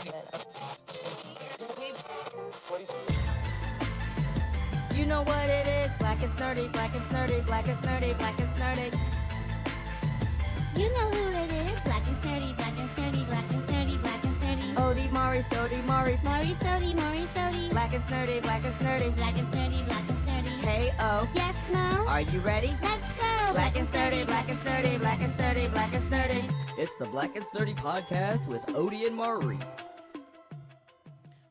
You know what it is, black and snurdy, black and snurdy, black and snurdy, black and snurdy. You know who it is, black and snurdy, black and snurdy, black and snurdy, black and snurdy. Ode, Maurice, Ode, Maurice. Maurice, Ode, Maurice, Ode. Black and snurdy, black and snurdy. Black and snurdy, black and snurdy. Hey, oh. Yes, Mo? Are you ready? Let's go. Black and snurdy, black and snurdy, black and snurdy, black and snurdy. It's the Black and Snurdy podcast with Ode and Maurice.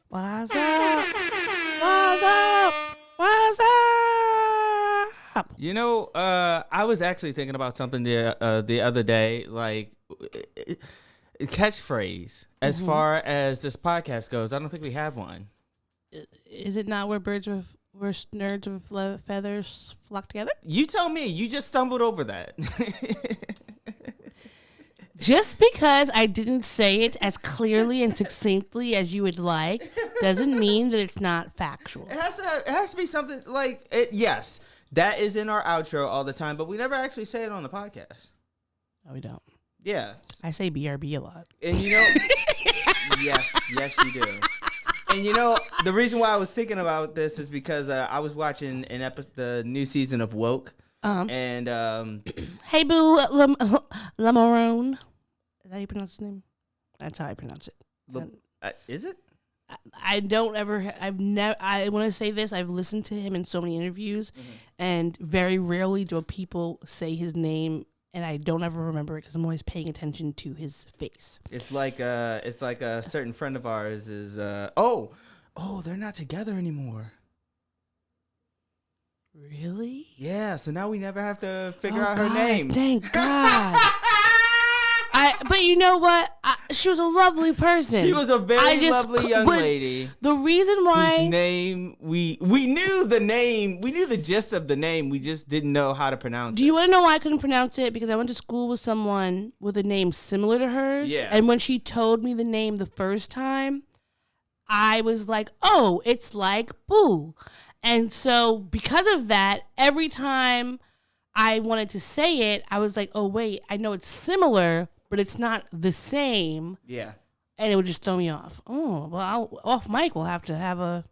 What's up? What's up? What's up? You know, I was actually thinking about something the other day, like catchphrase. As far as this podcast goes, I don't think we have one. Is it not where nerds with feathers flock together? You tell me. You just stumbled over that. Just because I didn't say it as clearly and succinctly as you would like doesn't mean that it's not factual. It has to be something like it. Yes, that is in our outro all the time, but we never actually say it on the podcast. No, we don't. Yeah, I say BRB a lot. and you know, yes, you do. And you know, the reason why I was thinking about this is because I was watching the new season of Woke, and Hey, boo, Lamarone. Is that how you pronounce his name? That's how I pronounce it. Is it? I don't ever. I want to say this. I've listened to him in so many interviews, and very rarely do people say his name, and I don't ever remember it because I'm always paying attention to his face. It's like a certain friend of ours is. Oh, they're not together anymore. Really? Yeah. So now we never have to figure out her name. Thank God. But you know what? She was a lovely person. She was a very lovely young lady. The reason why whose name we knew the name, we knew the gist of the name, we just didn't know how to pronounce it. Do you want to know why I couldn't pronounce it? Because I went to school with someone with a name similar to hers. Yeah. And when she told me the name the first time, I was like, oh, it's like Boo. And so because of that, every time I wanted to say it, I was like, oh, wait, I know it's similar, but it's not the same. Yeah. And it would just throw me off. Oh, well, off mic, we'll have to have a...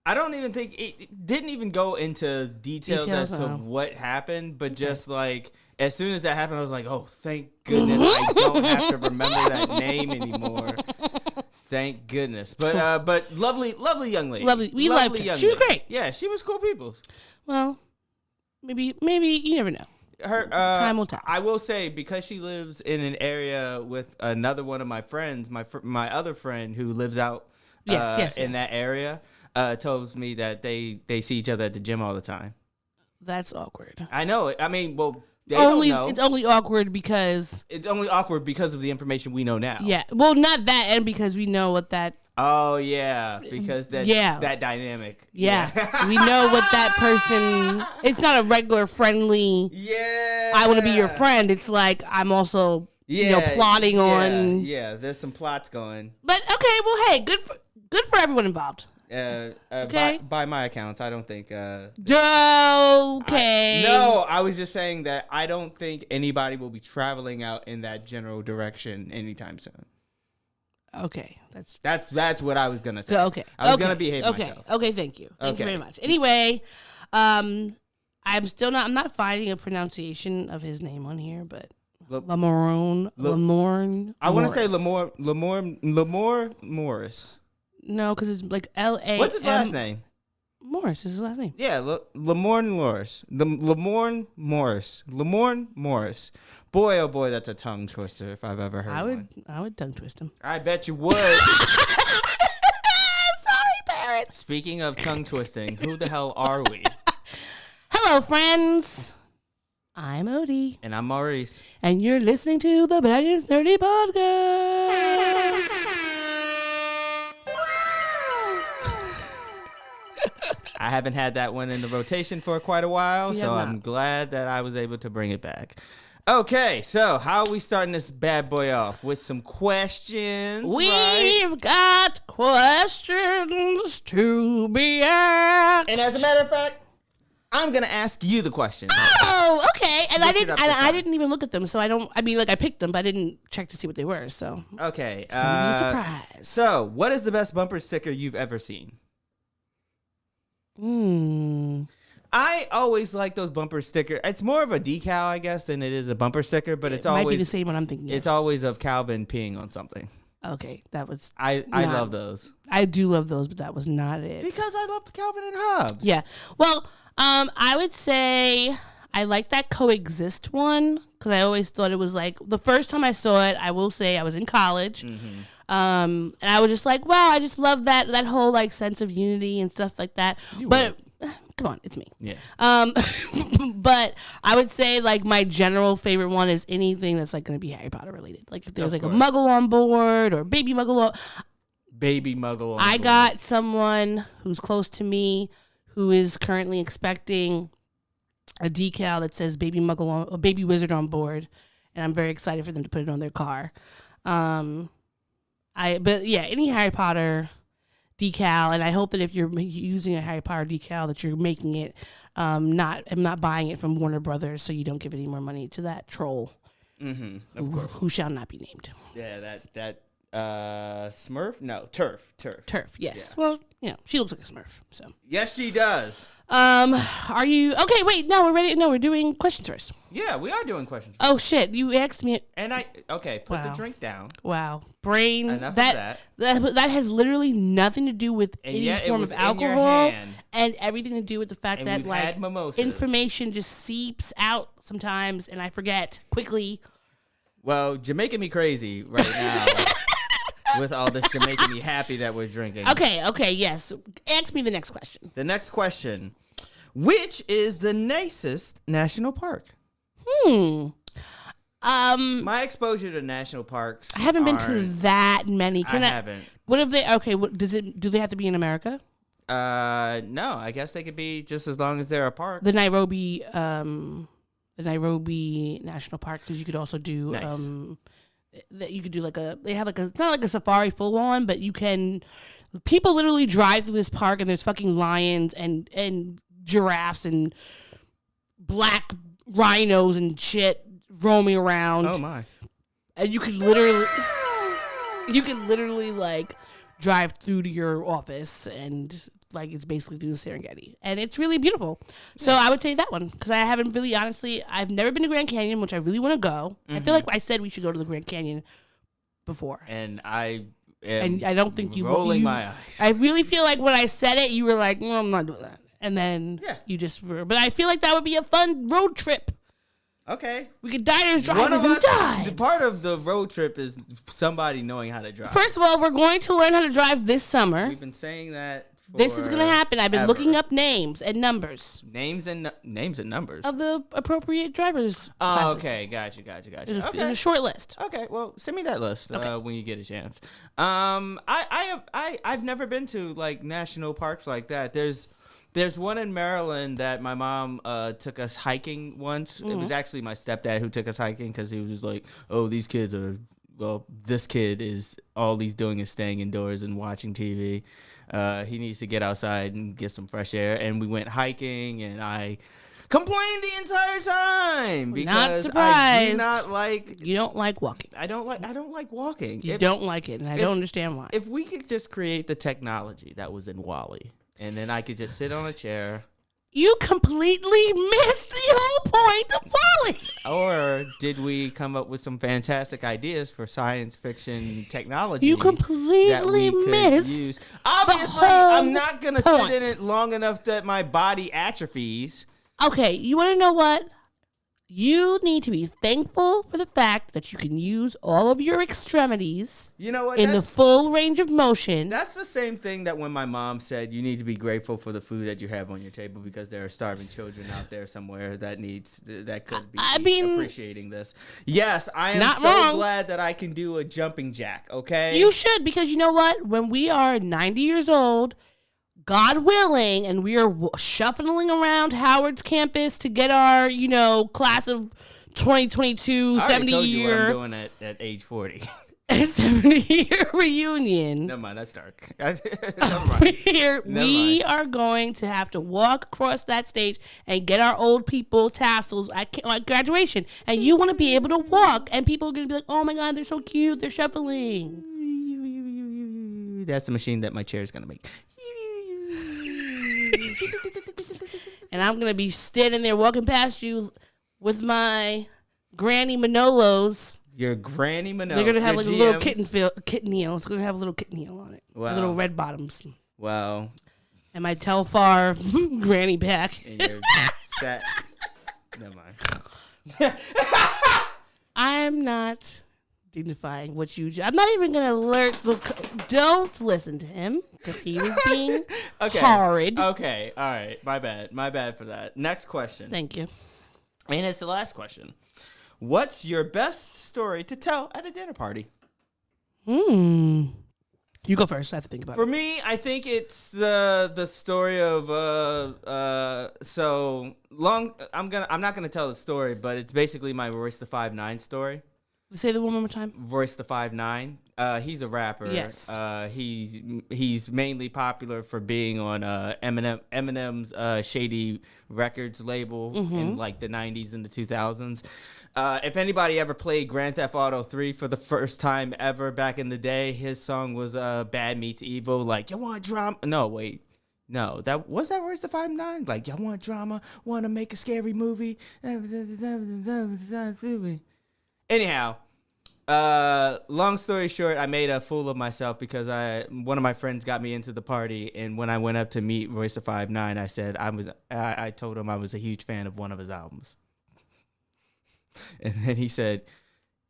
I don't even think it didn't even go into details as to what happened, but just like as soon as that happened, I was like, oh, thank goodness I don't have to remember that name anymore. Thank goodness. But lovely young lady. Lovely. We loved her. She was great. Yeah, she was cool people. Well, maybe you never know. Her time will tell. I will say, because she lives in an area with another one of my friends, my other friend who lives out in that area, tells me that they see each other at the gym all the time. That's awkward. I know. I mean, well, they don't know. It's only awkward because of the information we know now. Yeah. Well, not that, and because we know what that. Oh yeah, because that dynamic. Yeah, we know what that person. It's not a regular friendly. Yeah. I want to be your friend. It's like I'm also plotting on. Yeah, there's some plots going. But okay, well, hey, good for everyone involved. Okay. By my accounts, I don't think. Okay. I was just saying that I don't think anybody will be traveling out in that general direction anytime soon. Okay, that's what I was gonna say. Okay, I was gonna behave myself. Okay, thank you. Thank you very much. Anyway, I'm not finding a pronunciation of his name on here, but Lamorne. I want to say Lamore Morris. No, because it's like L-A. What's his last name? Morris is his last name. Yeah, Lamorne Morris. Lamorne Morris. Boy, oh boy, that's a tongue twister if I've ever heard one. I would tongue twist him. I bet you would. Sorry, parents. Speaking of tongue twisting, who the hell are we? Hello, friends. I'm Odie. And I'm Maurice. And you're listening to the Black and Snurdy Podcast. I haven't had that one in the rotation for quite a while, so I'm glad that I was able to bring it back. Okay, so how are we starting this bad boy off? With some questions, We've got questions to be asked. And as a matter of fact, I'm gonna ask you the question. Oh, okay. And I didn't even look at them, so I don't. I mean, like I picked them, but I didn't check to see what they were. So okay, it's gonna be a surprise. So, what is the best bumper sticker you've ever seen? I always like those bumper stickers. It's more of a decal, I guess, than it is a bumper sticker, but it might be the same one I'm thinking. It's always of Calvin peeing on something. Okay, that was. I love those. I do love those, but that was not it. Because I love Calvin and Hobbes. Yeah. Well, I would say I like that coexist one because I always thought it was like the first time I saw it. I will say I was in college, and I was just like, wow, I just love that whole like sense of unity and stuff like that. Come on, it's me. Yeah. But I would say like my general favorite one is anything that's like going to be Harry Potter related. Like if there's like a Muggle on board or baby Muggle on board. I got someone who's close to me who is currently expecting a decal that says baby Muggle on a baby wizard on board, and I'm very excited for them to put it on their car. But yeah, any Harry Potter decal, and I hope that if you're using a Harry Potter decal that you're making it I'm not buying it from Warner Brothers, so you don't give any more money to that troll who shall not be named. Yeah, that Smurf? No, Turf, yes. Yeah. Well, she looks like a Smurf, so. Yes, she does. Are you okay? Wait, no, we're ready. No, we're doing questions first. Yeah, we are doing questions first. Oh shit, you asked me. And put the drink down. Wow, brain. Enough of that has literally nothing to do with any form of alcohol, and everything to do with the fact that like information just seeps out sometimes, and I forget quickly. Well, you're making me crazy right now. With all this, you're making me happy that we're drinking. Okay, yes. Ask me the next question. The next question. Which is the nicest national park? My exposure to national parks. I haven't been to that many. I haven't. What if they? Okay, do they have to be in America? No, I guess they could be just as long as they're a park. The Nairobi National Park, because you could also do that you could do they have it's not like a safari full on, but people literally drive through this park and there's fucking lions and giraffes and black rhinos and shit roaming around. Oh my. And you could literally like drive through to your office and like it's basically through the Serengeti, and it's really beautiful. So I would say that one because I haven't really, honestly, I've never been to Grand Canyon, which I really want to go. I feel like I said we should go to the Grand Canyon before, and I don't think you rolling my eyes. I really feel like when I said it, you were like, "No, I'm not doing that," and then you just were. But I feel like that would be a fun road trip. Okay. We could diners, drive, and dive. The part of the road trip is somebody knowing how to drive. First of all, we're going to learn how to drive this summer. We've been saying that. This is going to happen. I've been looking up names and numbers. Names and numbers? Of the appropriate drivers. Oh, okay. Gotcha. There's a short list. Okay, well, send me that list when you get a chance. I've never been to, like, national parks like that. There's one in Maryland that my mom took us hiking once. It was actually my stepdad who took us hiking because he was just like, oh, these kids are... Well, this kid is all he's doing is staying indoors and watching TV. He needs to get outside and get some fresh air. And we went hiking, and I complained the entire time because not surprised. I do not like. You don't like walking. I don't like walking. You don't like it, and I don't understand why. If we could just create the technology that was in WALL-E, and then I could just sit on a chair. You completely missed the whole point of WALL-E. Or did we come up with some fantastic ideas for science fiction technology? You completely missed. Obviously, I'm not going to sit in it long enough that my body atrophies. Okay, you want to know what? You need to be thankful for the fact that you can use all of your extremities in the full range of motion. That's the same thing that when my mom said you need to be grateful for the food that you have on your table because there are starving children out there somewhere that could be appreciating this. Yes, I am glad that I can do a jumping jack, okay? You should, because you know what? When we are 90 years old, God willing, and we are shuffling around Howard's campus to get our, class of 2022 70 year. I'm doing it at age 40. a 70-year reunion. Never mind, that's dark. Never mind. We are going to have to walk across that stage and get our old people tassels at like graduation. And you want to be able to walk, and people are going to be like, oh my God, they're so cute. They're shuffling. That's the machine that my chair is going to make. And I'm going to be standing there walking past you with my Granny Manolos. Your Granny Manolo. They're going to have like GMs. a little kitten heel. It's going to have a little kitten heel on it. Wow. Little red bottoms. Wow. And my Telfar granny pack. And your set. Never mind. I'm not dignifying what you... I'm not even going to alert... Don't listen to him, because he was being horrid. Okay, all right. My bad for that. Next question. Thank you. And it's the last question. What's your best story to tell at a dinner party? You go first. I have to think about it. For me, I think it's the story of so long. I'm not gonna tell the story, but it's basically my Royce the 5'9" story. Say the one more time. Royce the 5'9". He's a rapper. Yes. He's mainly popular for being on Eminem's Shady Records label in like the 90s and the 2000s. If anybody ever played Grand Theft Auto 3 for the first time ever back in the day, his song was Bad Meets Evil. Like, you want drama? No, wait. No, that Royce the 5'9". Like, y'all want drama? Want to make a scary movie? Anyhow, long story short, I made a fool of myself because one of my friends got me into the party, and when I went up to meet Royce the 5'9", I said I told him I was a huge fan of one of his albums. And then he said,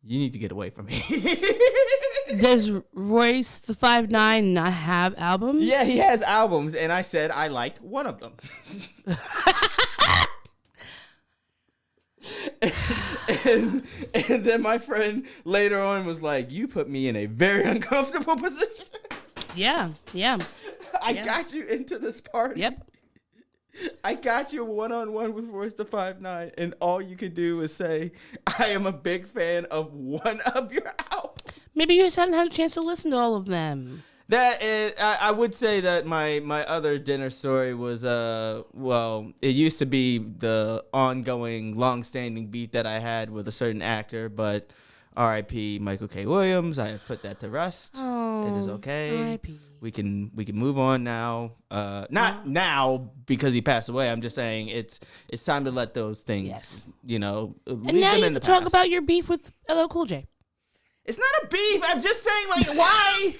"You need to get away from me." Does Royce the 5'9" not have albums? Yeah, he has albums, and I said I liked one of them. and then my friend later on was like, "You put me in a very uncomfortable position." Yeah. I got you into this party. Yep. I got you one-on-one with Royce the 5'9", and all you could do is say, "I am a big fan of one of your albums." Maybe you just hadn't had a chance to listen to all of them. I would say that my other dinner story was it used to be the ongoing, long-standing beef that I had with a certain actor, but R.I.P. Michael K. Williams. I have put that to rest. Oh, it is okay. R.I.P. We can move on now. Not now because he passed away. I'm just saying it's time to let those things, leave and them now in you the can talk past. about your beef with LL Cool J. It's not a beef. I'm just saying, like, why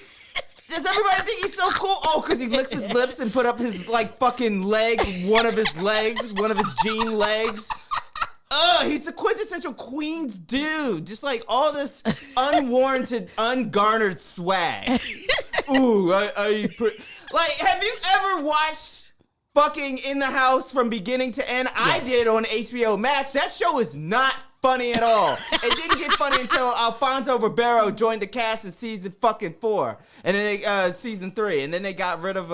does everybody think he's so cool? Oh, because he licks his lips and put up his like fucking leg, one of his jean legs. He's the quintessential Queens dude. Just like all this unwarranted, ungarnered swag. Ooh, like, have you ever watched fucking In the House from beginning to end? Yes. I did on HBO Max. That show is not funny at all. It didn't get funny until Alfonso Ribeiro joined the cast in season fucking 4, and then season 3, and then they got rid of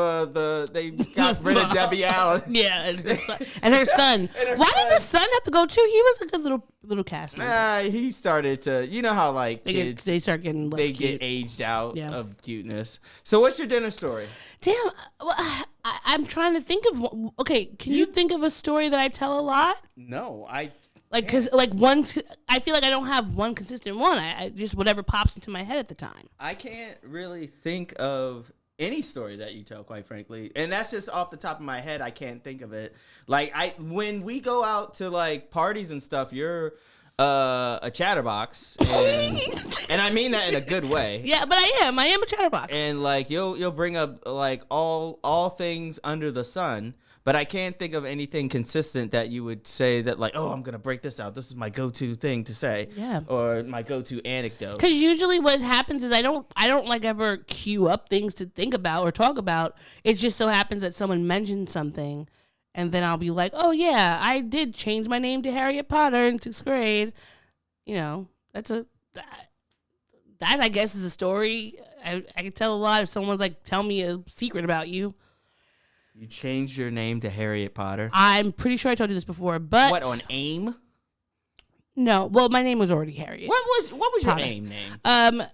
Debbie Allen. Yeah, and her son. Why did the son have to go too? He was a good little cast member. He started to, you know how like kids they start getting less cute. Get aged out of cuteness. So what's your dinner story? Damn, I'm trying to think of one. Okay, can you think of a story that I tell a lot? No, Like, cause like one, I feel like I don't have one consistent one. I just whatever pops into my head at the time. I can't really think of any story that you tell, quite frankly, and that's just off the top of my head. I can't think of it. Like when we go out to like parties and stuff, you're a chatterbox, and I mean that in a good way. Yeah, but I am a chatterbox, and like you'll bring up like all things under the sun. But I can't think of anything consistent that you would say that like, oh, I'm going to break this out. This is my go-to thing to say. Yeah. Or my go-to anecdote. Because usually what happens is I don't like ever queue up things to think about or talk about. It just so happens that someone mentioned something, and then I'll be like, oh, yeah, I did change my name to Harriet Potter in 6th grade. You know, that I guess is a story. I can tell a lot if someone's like, tell me a secret about you. You changed your name to Harriet Potter? I'm pretty sure I told you this before, but... What, on AIM? No, well, my name was already Harriet. What was your name?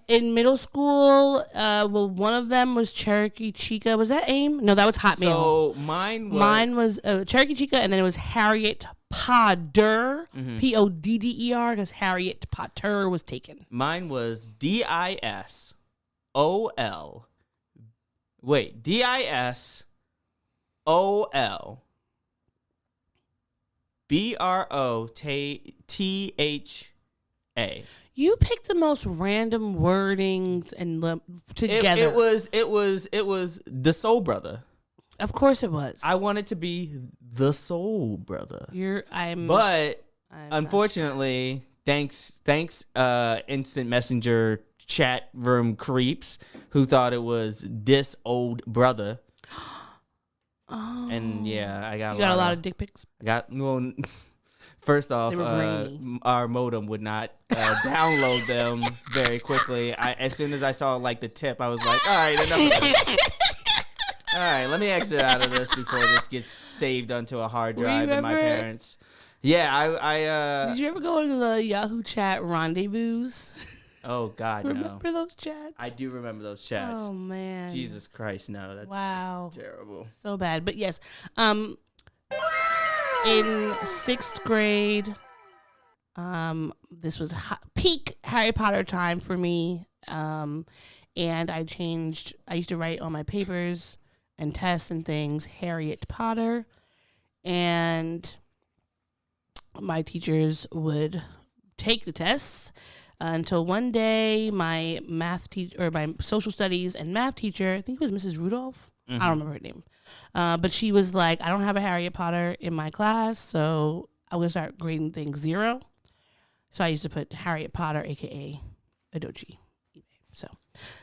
In middle school, one of them was Cherokee Chica. Was that AIM? No, that was Hotmail. So mine was Cherokee Chica, and then it was Harriet Podder, Podder, because Harriet Potter was taken. Mine was DISOL. Wait, DISOL. BROTHA. You picked the most random wordings and together. It was the Soul Brother. Of course it was. I wanted to be the Soul Brother. But unfortunately, thanks instant messenger chat room creeps who thought it was this old brother. Oh. And yeah, I got a lot of dick pics. First off, our modem would not download them very quickly. As soon as I saw like the tip, I was like, all right, enough of this. All right, let me exit out of this before this gets saved onto a hard drive in my parents. Yeah, I Did you ever go into the Yahoo chat rendezvous? Oh God, remember those chats? I do remember those chats. Oh man, Jesus Christ, no, that's terrible, so bad. But yes, in 6th grade, this was peak Harry Potter time for me, and I used to write on my papers and tests and things Harriet Potter, and my teachers would take the tests. Until one day, my math teacher, or my social studies and math teacher, I think it was Mrs. Rudolph. I don't remember her name. But she was like, I don't have a Harriet Potter in my class, so I'm going to start grading things 0. So I used to put Harriet Potter, a.k.a. Adochi. So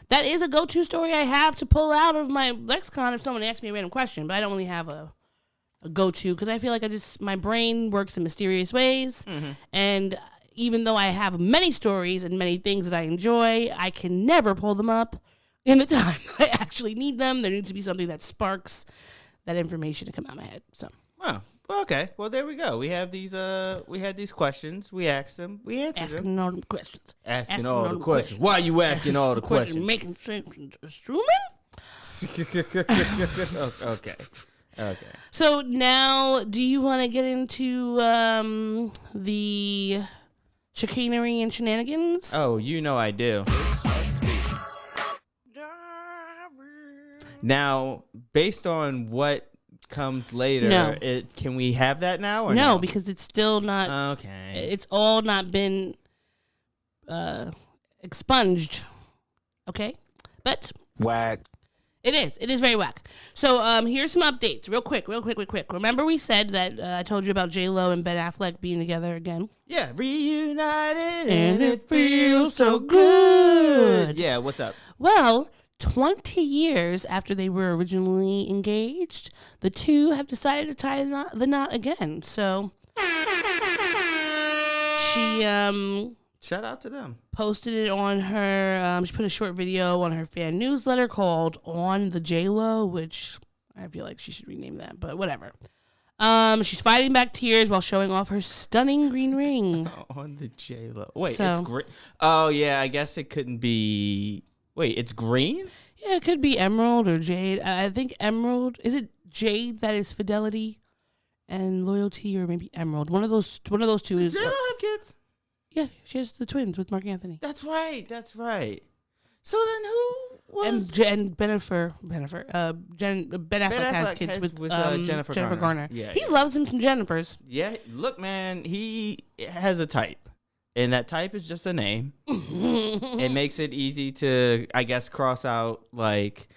that is a go-to story I have to pull out of my lexicon if someone asks me a random question, but I don't really have a go-to because I feel like my brain works in mysterious ways, and even though I have many stories and many things that I enjoy, I can never pull them up in the time I actually need them. There needs to be something that sparks that information to come out of my head. So, well, okay. Well, there we go. We have these. We had these questions. We asked them. We answered them. Asking all the questions. Asking all the questions. Why are you asking all the questions? Making sense instrument. Okay. So now, do you want to get into the chicanery and shenanigans? Oh, I do. Now, based on what comes later, can we have that now or no? No, because it's still not. Okay. It's all not been expunged. Okay? But whack. It is very whack. So here's some updates, real quick. Remember we said that I told you about J-Lo and Ben Affleck being together again? Yeah, reunited and it feels so good. Yeah, what's up? Well, 20 years after they were originally engaged, the two have decided to tie the knot again. So she shout out to them. Posted it on her. She put a short video on her fan newsletter called "On the J-Lo," which I feel like she should rename that, but whatever. She's fighting back tears while showing off her stunning green ring. On the J-Lo. Wait, it's green. Oh yeah, I guess it couldn't be. Wait, it's green? Yeah, it could be emerald or jade. I think emerald. Is it jade that is fidelity and loyalty, or maybe emerald? One of those two is. Does J-Lo have kids? Yeah, she has the twins with Mark Anthony. That's right. So then who was... Ben Affleck has kids with Jennifer Garner. Yeah, he loves him some Jennifers. Yeah, look, man, he has a type. And that type is just a name. It makes it easy to, I guess, cross out, like...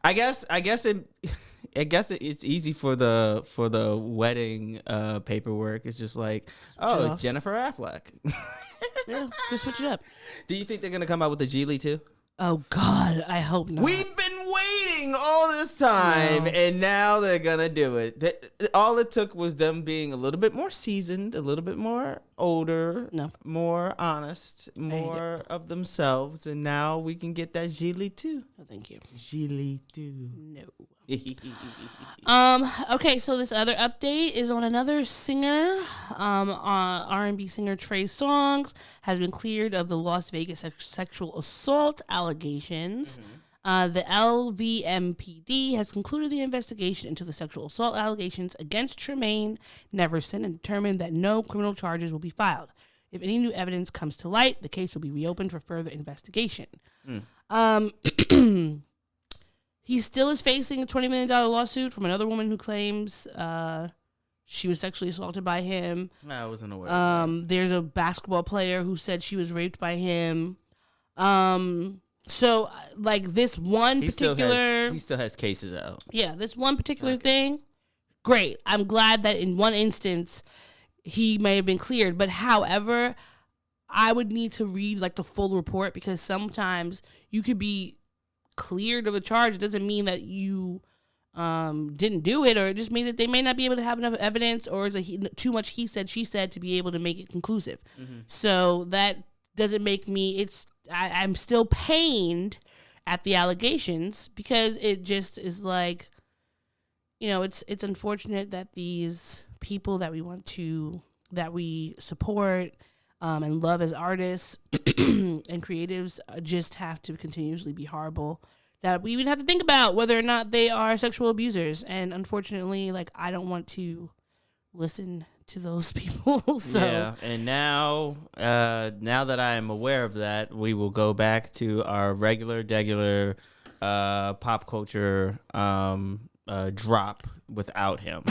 I guess it's easy for the wedding paperwork. It's just like, it's Jennifer Affleck. Yeah, just switch it up. Do you think they're gonna come out with a Geely too? Oh God, I hope not. We've been waiting all this time, and now they're gonna do it. All it took was them being a little bit more seasoned, a little bit more older, more honest, more of themselves, and now we can get that Gilly too. Oh, thank you. Gilly too. No. Okay, so this other update is on another singer. R&B singer Trey Songz has been cleared of the Las Vegas sexual assault allegations. The LVMPD has concluded the investigation into the sexual assault allegations against Tremaine Neverson and determined that no criminal charges will be filed. If any new evidence comes to light, the case will be reopened for further investigation. He still is facing a $20 million lawsuit from another woman who claims she was sexually assaulted by him. I wasn't aware of that. There's a basketball player who said she was raped by him. So, like, this one he particular... He still has cases out. Yeah, this one particular thing, great. I'm glad that in one instance, he may have been cleared. But, however, I would need to read, like, the full report because sometimes you could be cleared of a charge. It doesn't mean that you didn't do it, or it just means that they may not be able to have enough evidence, or is too much he said, she said to be able to make it conclusive. So that doesn't make me, I'm still pained at the allegations because it just is like, you know, it's unfortunate that these people that we support and love as artists and creatives just have to continuously be horrible, that we would have to think about whether or not they are sexual abusers. And unfortunately, like, I don't want to listen to those people. So yeah, and now that I am aware of that, we will go back to our regular pop culture drop without him.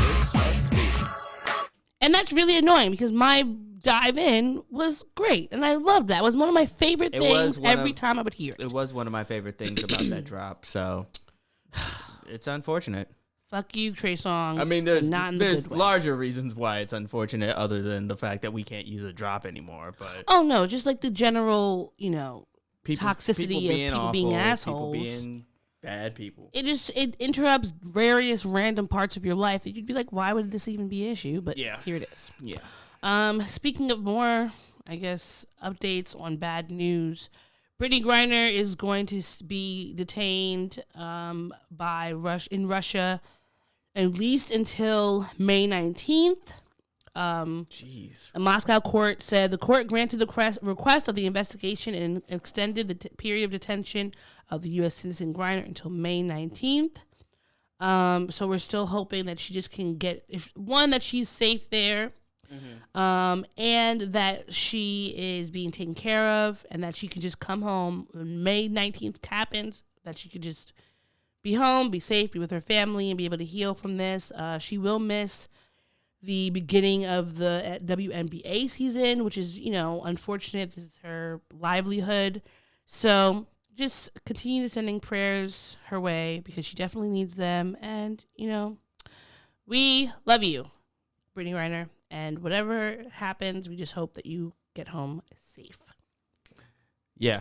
And that's really annoying because my dive in was great, and I loved that. It was one of my favorite things every time I would hear it. It was one of my favorite things about that drop, so it's unfortunate. Fuck you, Trey Songz. I mean, there's larger reasons why it's unfortunate other than the fact that we can't use a drop anymore. But oh no, just like the general, you know, toxicity of people being assholes, people being bad people. It interrupts various random parts of your life that you'd be like, why would this even be an issue? But yeah, here it is. Yeah. Speaking of more, I guess, updates on bad news, Brittany Griner is going to be detained in Russia at least until May 19th. A Moscow court said the court granted the request of the investigation and extended the period of detention of the U.S. citizen Griner until May 19th. So we're still hoping that she just can get, that she's safe there, and that she is being taken care of, and that she can just come home when May 19th happens, that she could just be home, be safe, be with her family, and be able to heal from this. She will miss the beginning of the WNBA season, which is, you know, unfortunate. This is her livelihood. So just continue sending prayers her way because she definitely needs them. And, you know, we love you, Brittany Griner. And whatever happens, we just hope that you get home safe. Yeah.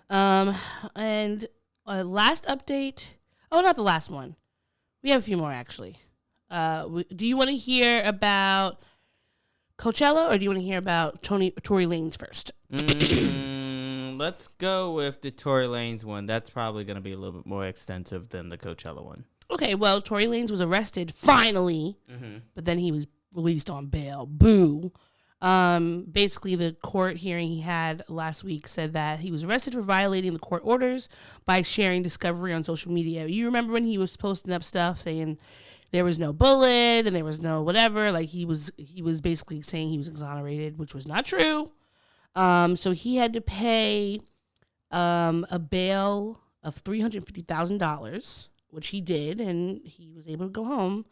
And last update. Oh, not the last one. We have a few more, actually. Do you want to hear about Coachella or do you want to hear about Tory Lanez first? Let's go with the Tory Lanez one. That's probably going to be a little bit more extensive than the Coachella one. Okay, well, Tory Lanez was arrested finally, but then he was released on bail. Boo. Basically, the court hearing he had last week said that he was arrested for violating the court orders by sharing discovery on social media. You remember when he was posting up stuff saying there was no bullet and there was no whatever? Like he was basically saying he was exonerated, which was not true. So he had to pay a bail of $350,000, which he did, and he was able to go home.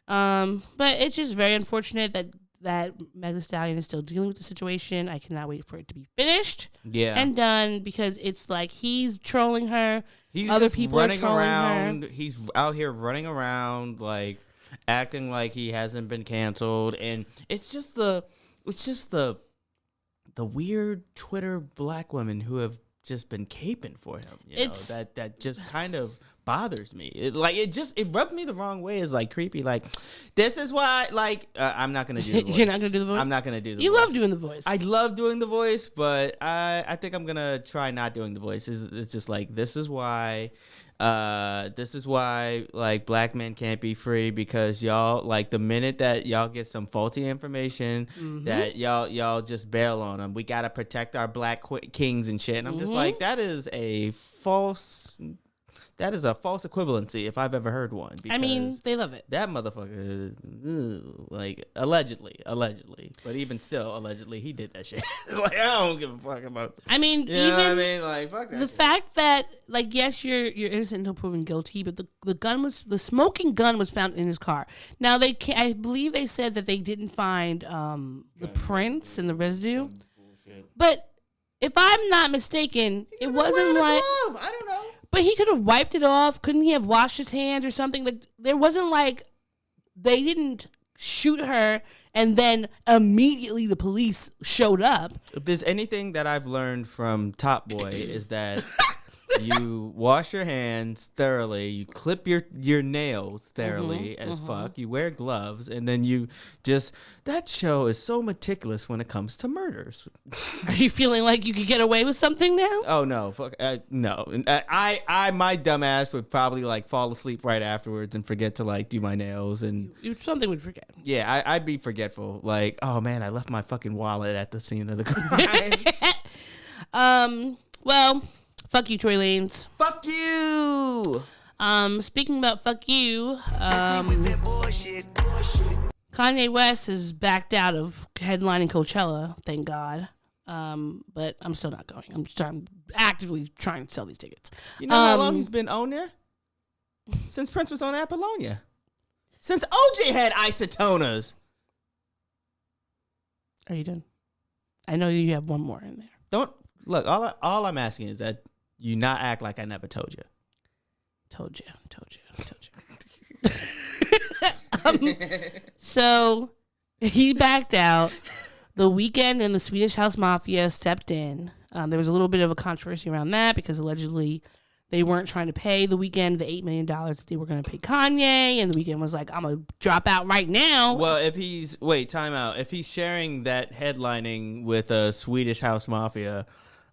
But it's just very unfortunate that Meg Thee Stallion is still dealing with the situation. I cannot wait for it to be finished and done because it's like he's trolling her. Other people are trolling her. He's out here running around like acting like he hasn't been canceled, and it's just the weird Twitter black women who have just been caping for him. You know, that just kind of bothers me. It rubbed me the wrong way. It's like creepy. Like, this is why. Like, I'm not gonna do the voice. You're not gonna do the voice. I'm not gonna do the voice. You love doing the voice. I love doing the voice, but I think I'm gonna try not doing the voice. It's just like, this is why like black men can't be free, because y'all, like, the minute that y'all get some faulty information, that y'all just bail on them. We gotta protect our black kings and shit. And I'm just like, that is a false equivalency if I've ever heard one. I mean, they love it. That motherfucker, like, allegedly, but even still, allegedly, he did that shit. Like, I don't give a fuck about. I mean, you know what I mean? Like, fuck that. The shit. fact that, like, yes, you're innocent until proven guilty, but the smoking gun was found in his car. Now I believe they said that they didn't find the prints and the residue, but if I'm not mistaken, it wasn't like, I don't know. But he could have wiped it off. Couldn't he have washed his hands or something? Like, there wasn't like, they didn't shoot her and then immediately the police showed up. If there's anything that I've learned from Top Boy is that you wash your hands thoroughly, you clip your nails thoroughly as fuck, you wear gloves, and then you just, that show is so meticulous when it comes to murders. Are you feeling like you could get away with something now? Oh no, fuck, no. My dumb ass would probably like fall asleep right afterwards and forget to like do my nails, and something would forget. Yeah, I'd be forgetful. Like, oh man, I left my fucking wallet at the scene of the crime. Well, fuck you, Tory Lanez. Fuck you. Speaking about fuck you, Kanye West is backed out of headlining Coachella, thank God. But I'm still not going. I'm actively trying to sell these tickets. You know how long he's been on there? Since Prince was on Apollonia. Since OJ had isotoners. Are you done? I know you have one more in there. Don't look. All I'm asking is that you not act like I never told you. Told you. So he backed out. The Weeknd and the Swedish House Mafia stepped in. There was a little bit of a controversy around that because allegedly they weren't trying to pay The Weeknd the $8 million that they were going to pay Kanye, and The Weeknd was like, I'm going to drop out right now. Well, time out. If he's sharing that headlining with a Swedish House Mafia,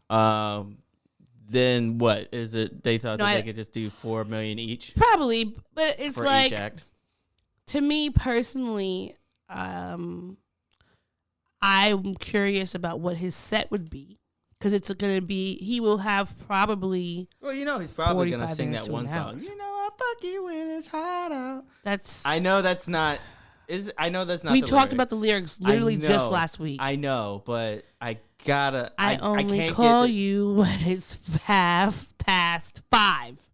then what is it? They thought they could just do $4 million each? Probably, but it's for like, each act. To me personally, I'm curious about what his set would be. Because it's going to be, he will have probably. Well, he's probably going to sing that one song. I fuck you when it's hot out. I know that's not. We talked about the lyrics literally just last week. I know, but I gotta. I only call you when it's 5:30.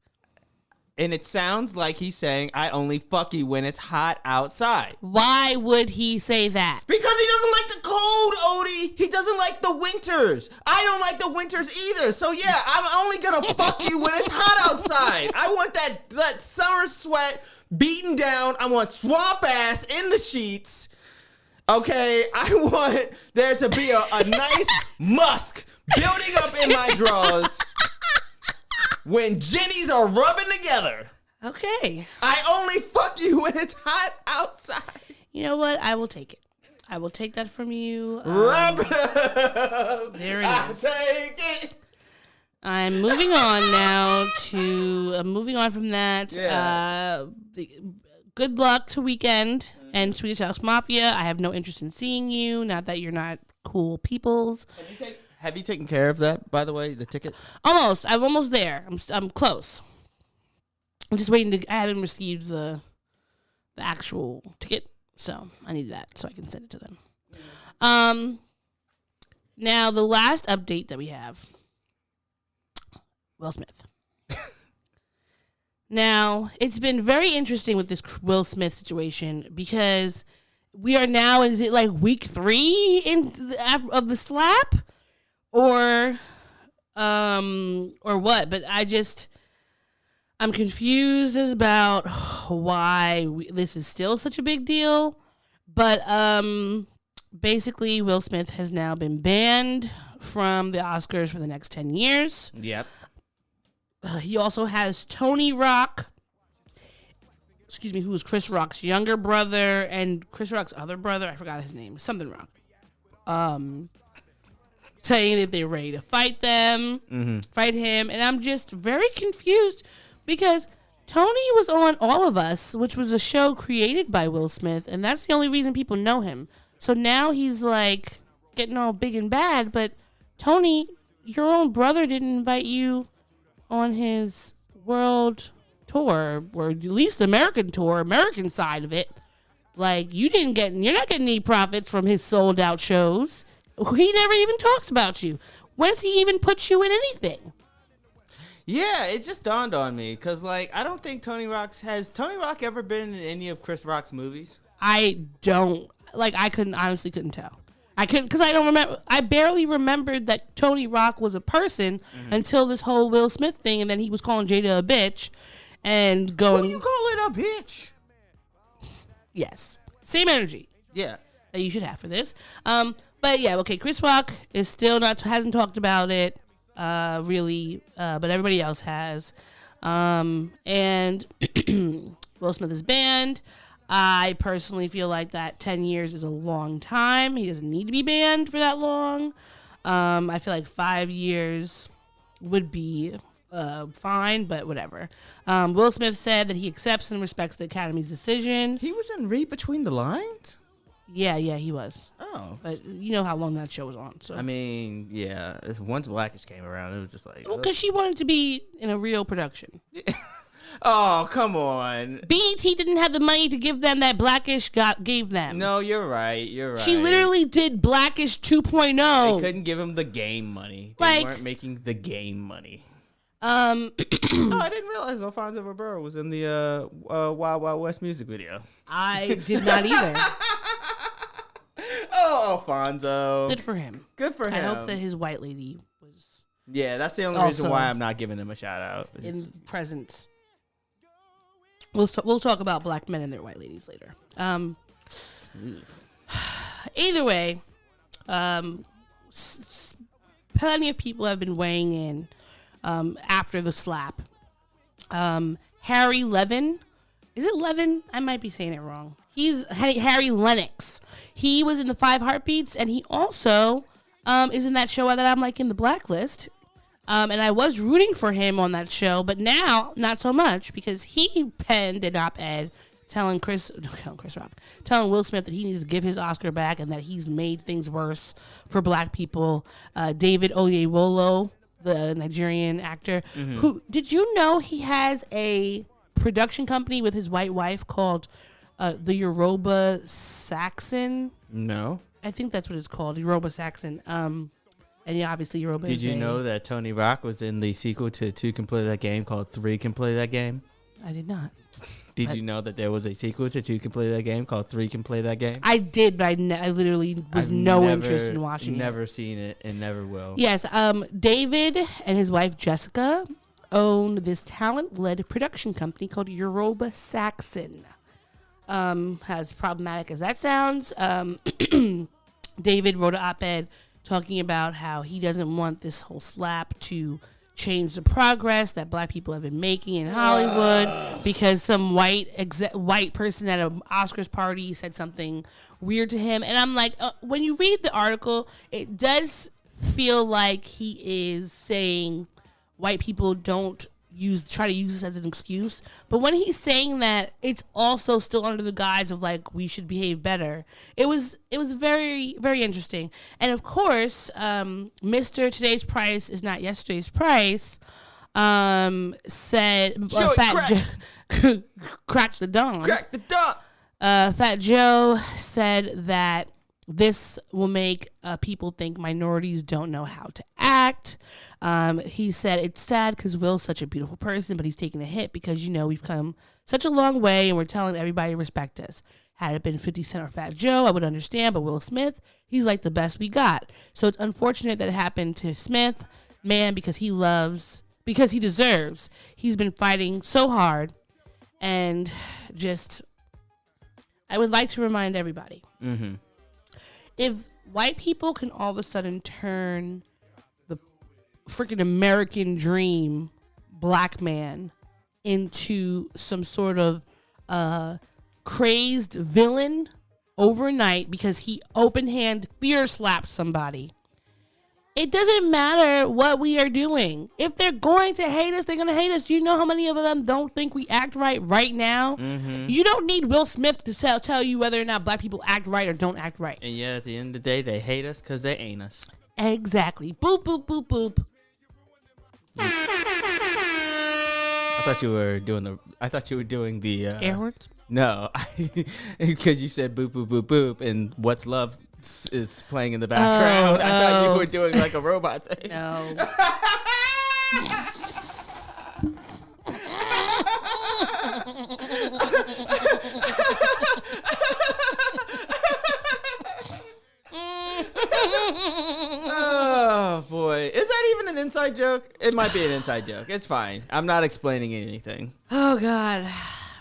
And it sounds like he's saying, I only fuck you when it's hot outside. Why would he say that? Because he doesn't like the cold, Odie. He doesn't like the winters. I don't like the winters either. So yeah, I'm only gonna fuck you when it's hot outside. I want that summer sweat beaten down. I want swamp ass in the sheets. Okay, I want there to be a nice musk building up in my drawers. When jennies are rubbing together. Okay. I only fuck you when it's hot outside. You know what? I will take it. I will take that from you. Rub it up. There it is. Take it. I'm moving on now to moving on from that. Yeah. Good luck to Weeknd and Swedish House Mafia. I have no interest in seeing you. Not that you're not cool peoples. Have you taken care of that, by the way, the ticket? Almost. I'm almost there. I'm close. I'm just waiting I haven't received the actual ticket, so I need that so I can send it to them. Now the last update that we have, Will Smith. Now, it's been very interesting with this Will Smith situation because we are now, is it like week 3 of the slap? Or what? But I'm confused about why this is still such a big deal. But basically, Will Smith has now been banned from the Oscars for the next 10 years. Yep. He also has Tony Rock, who was Chris Rock's younger brother, and Chris Rock's other brother, I forgot his name, something Rock. Saying that they're ready to fight him, and I'm just very confused because Tony was on All of Us, which was a show created by Will Smith, and that's the only reason people know him. So now he's like getting all big and bad, but Tony, your own brother didn't invite you on his world tour, or at least the American tour, American side of it. Like, you're not getting any profits from his sold out shows. He never even talks about you. When's he even put you in anything? Yeah, it just dawned on me because, like, I don't think has Tony Rock ever been in any of Chris Rock's movies? I honestly couldn't tell. Because I don't remember. I barely remembered that Tony Rock was a person until this whole Will Smith thing, and then he was calling Jada a bitch and going. Who you calling a bitch? Yes, same energy. Yeah, that you should have for this. But yeah, okay. Chris Rock is still hasn't talked about it, really, but everybody else has. And Will Smith is banned. I personally feel like that 10 years is a long time. He doesn't need to be banned for that long. I feel like 5 years would be fine, but whatever. Will Smith said that he accepts and respects the Academy's decision. He was in Read Between the Lines? Yeah, he was. Oh. But you know how long that show was on. So I mean, yeah. Once Blackish came around, it was just like... Because she wanted to be in a real production. Oh, come on. BET didn't have the money to give them that Blackish gave them. No, you're right. She literally did Blackish 2.0. They couldn't give him the game money. They weren't making the game money. No, I didn't realize Alfonso Ribeiro was in the Wild Wild West music video. I did not either. Oh, Alfonso. Good for him. I hope that his white lady was... Yeah, that's the only reason why I'm not giving him a shout out. In presence. We'll talk about black men and their white ladies later. Either way, plenty of people have been weighing in after the slap. Harry Levin. Is it Levin? I might be saying it wrong. He's Harry Lennox. He was in the 5 Heartbeats, and he also is in that show that I'm like in the Blacklist. And I was rooting for him on that show, but now not so much because he penned an op-ed telling Will Smith that he needs to give his Oscar back and that he's made things worse for black people. David Oyewolo, the Nigerian actor, who did you know he has a production company with his white wife called the Yoruba Saxon? No. I think that's what it's called, Yoruba Saxon. And yeah, obviously Yoruba. Did you know that Tony Rock was in the sequel to 2 Can Play That Game called 3 Can Play That Game? I did not. Did you know that there was a sequel to 2 Can Play That Game called 3 Can Play That Game? I did, but I literally was interest in watching it. Never seen it and never will. Yes, David and his wife Jessica own this talent-led production company called Yoruba Saxon. As problematic as that sounds, David wrote an op-ed talking about how he doesn't want this whole slap to change the progress that black people have been making in Hollywood because some white person at an Oscars party said something weird to him. And I'm like, when you read the article, it does feel like he is saying white people don't try to use this as an excuse. But when he's saying that, it's also still under the guise of like, we should behave better. It was very, very interesting. And of course, Mr. Today's Price is not yesterday's price, said, Crack the Dawn. Fat Joe said that this will make people think minorities don't know how to act. He said it's sad because Will's such a beautiful person, but he's taking a hit because, we've come such a long way and we're telling everybody to respect us. Had it been 50 Cent or Fat Joe, I would understand, but Will Smith, he's like the best we got. So it's unfortunate that it happened to Smith, because he deserves. He's been fighting so hard, and just, I would like to remind everybody, if white people can all of a sudden turn the freaking American dream black man into some sort of crazed villain overnight because he open-hand fear slapped somebody. It doesn't matter what we are doing. If they're going to hate us, they're going to hate us. Do you know how many of them don't think we act right now? Mm-hmm. You don't need Will Smith to tell you whether or not black people act right or don't act right. And yet, at the end of the day, they hate us because they ain't us. Exactly. Boop, boop, boop, boop. I thought you were doing the air horns? No, because you said boop, boop, boop, boop, and What's Love is playing in the background. I thought you were doing like a robot thing. No. Oh boy, is that even an inside joke? It might be an inside joke. It's fine. I'm not explaining anything. Oh God,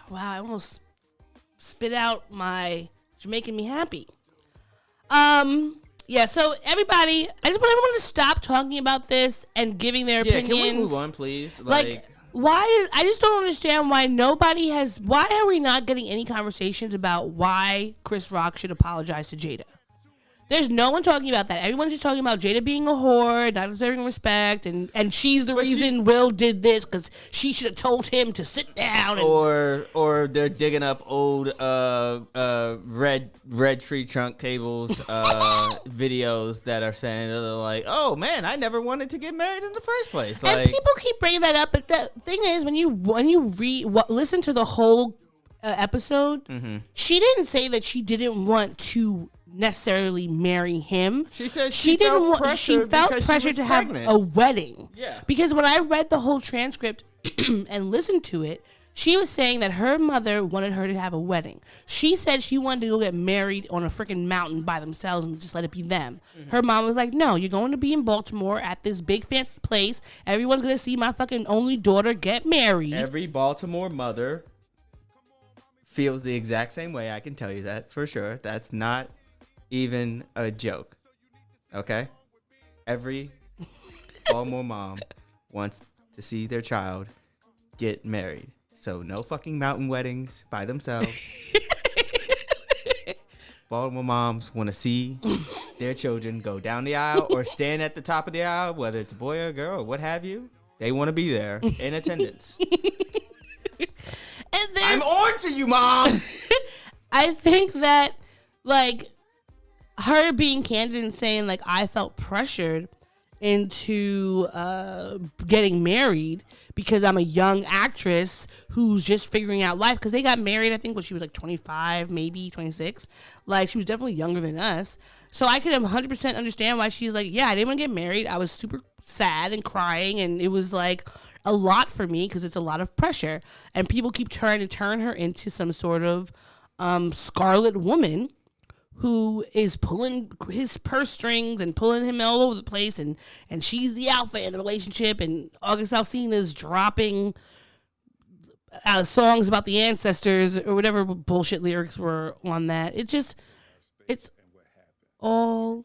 wow! I almost spit out my making me happy. Yeah, so everybody, I just want everyone to stop talking about this and giving their opinions. Can we move on, please? I just don't understand why why are we not getting any conversations about why Chris Rock should apologize to Jada? There's no one talking about that. Everyone's just talking about Jada being a whore, not deserving respect, and she's the reason Will did this because she should have told him to sit down. Or they're digging up old red tree trunk cables videos that are saying they're like, oh man, I never wanted to get married in the first place. Like, and people keep bringing that up, but the thing is, when you listen to the whole episode, mm-hmm. She didn't say that she didn't want to necessarily marry him. She said she felt pressure to have a wedding. Yeah. Because when I read the whole transcript and listened to it, she was saying that her mother wanted her to have a wedding. She said she wanted to go get married on a freaking mountain by themselves and just let it be them. Mm-hmm. Her mom was like, no, you're going to be in Baltimore at this big fancy place. Everyone's going to see my fucking only daughter get married. Every Baltimore mother feels the exact same way. I can tell you that for sure. That's not even a joke. Okay? Every Baltimore mom wants to see their child get married. So no fucking mountain weddings by themselves. Baltimore moms want to see their children go down the aisle or stand at the top of the aisle, whether it's a boy or a girl or what have you. They want to be there in attendance. I'm on to you, Mom! I think that, like, her being candid and saying, like, I felt pressured into getting married because I'm a young actress who's just figuring out life. Because they got married, I think, when she was, like, 25, maybe 26. Like, she was definitely younger than us. So I could 100% understand why she's like, yeah, I didn't want to get married. I was super sad and crying, and it was, like, a lot for me because it's a lot of pressure. And people keep trying to turn her into some sort of scarlet woman who is pulling his purse strings and pulling him all over the place, and she's the alpha in the relationship, and August Alsina's dropping songs about the ancestors or whatever bullshit lyrics were on that. It's all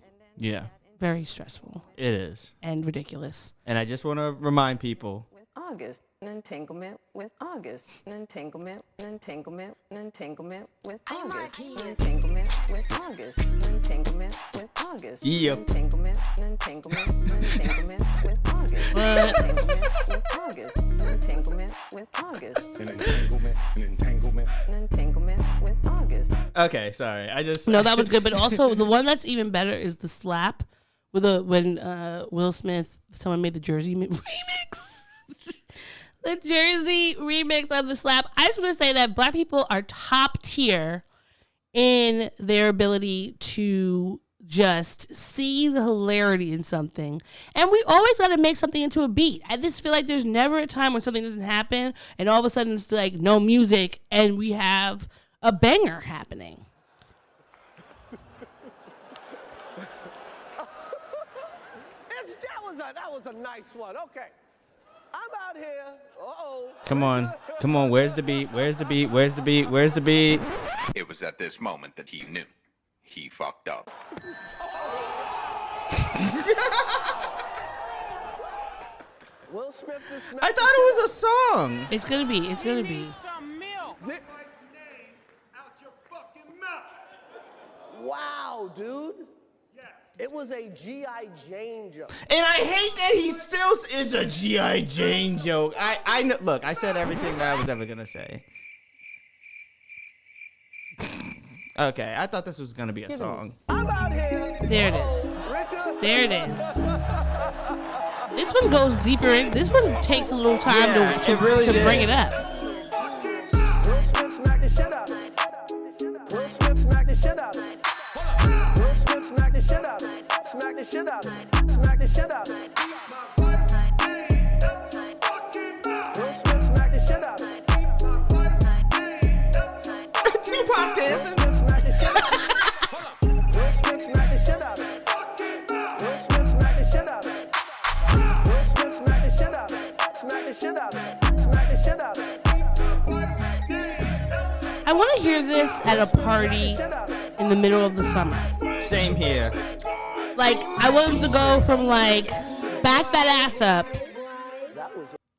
very stressful. It is. And ridiculous. And I just want to remind people, August, an entanglement with August, an entanglement, an entanglement, an entanglement with August, an entanglement with August, an entanglement with August, an entanglement, an entanglement, an entanglement with August, an entanglement with August, an entanglement with August, an entanglement, an entanglement, an entanglement with August. Okay, sorry, no, that was good, but also the one that's even better is the slap with when Will Smith, someone made the Jersey remix. The Jersey remix of the slap. I just want to say that black people are top tier in their ability to just see the hilarity in something. And we always got to make something into a beat. I just feel like there's never a time when something doesn't happen and all of a sudden it's like no music and we have a banger happening. That was a nice one. Okay. I'm out here. Uh-oh. Come on. Where's the beat? Where's the beat? It was at this moment that he knew. He fucked up. Will Smith is I thought it was a song. It's gonna be. It's gonna be. Wow, dude. It was a G.I. Jane joke. And I hate that he still is a G.I. Jane joke. I know. Look, I said everything that I was ever gonna say. Okay, I thought this was gonna be a song. I'm out here. There it is. Richard. There it is. This one goes deeper in. This one takes a little time to bring it up. Will Smith smacked the shit out. Will Smith smacked the shit out. Will Smith smacked the shit out. Smack the shit out. Smack the shit out. Will Smith smacked the shit out. Tupac dancing. Will Smith smacked the shit out. Will Smith smacked the shit out. Will Smith smacked the shit out. Smack the shit out. Smack the shit out. I want to hear this at a party in the middle of the summer. Same here. Like, I want them to go from, like, back that ass up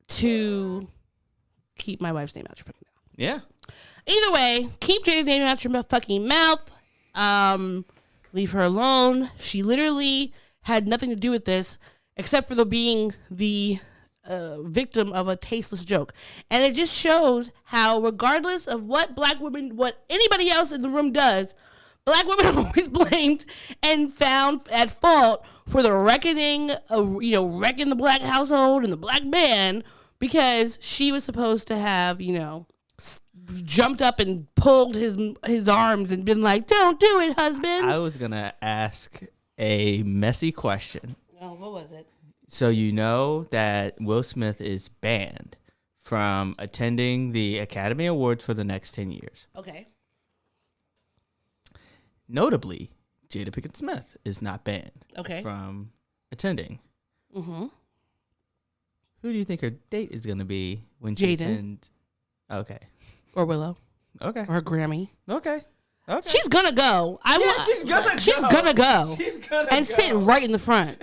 to keep my wife's name out your fucking mouth. Yeah. Either way, keep Jada's name out your fucking mouth. Leave her alone. She literally had nothing to do with this except for being the victim of a tasteless joke. And it just shows how, regardless of what anybody else in the room does, black women are always blamed and found at fault for the wrecking the black household and the black man, because she was supposed to have, jumped up and pulled his arms and been like, "Don't do it, husband." I was gonna ask a messy question. Oh, what was it? So you know that Will Smith is banned from attending the Academy Awards for the next 10 years. Okay. Notably, Jada Pinkett Smith is not banned from attending. Mm-hmm. Who do you think her date is going to be when she Jaden. attends? Okay. Or Willow. Okay. Or Grammy. Okay. Okay. She's gonna go. She's gonna go. She's gonna go. She's gonna and go. sit right in the front.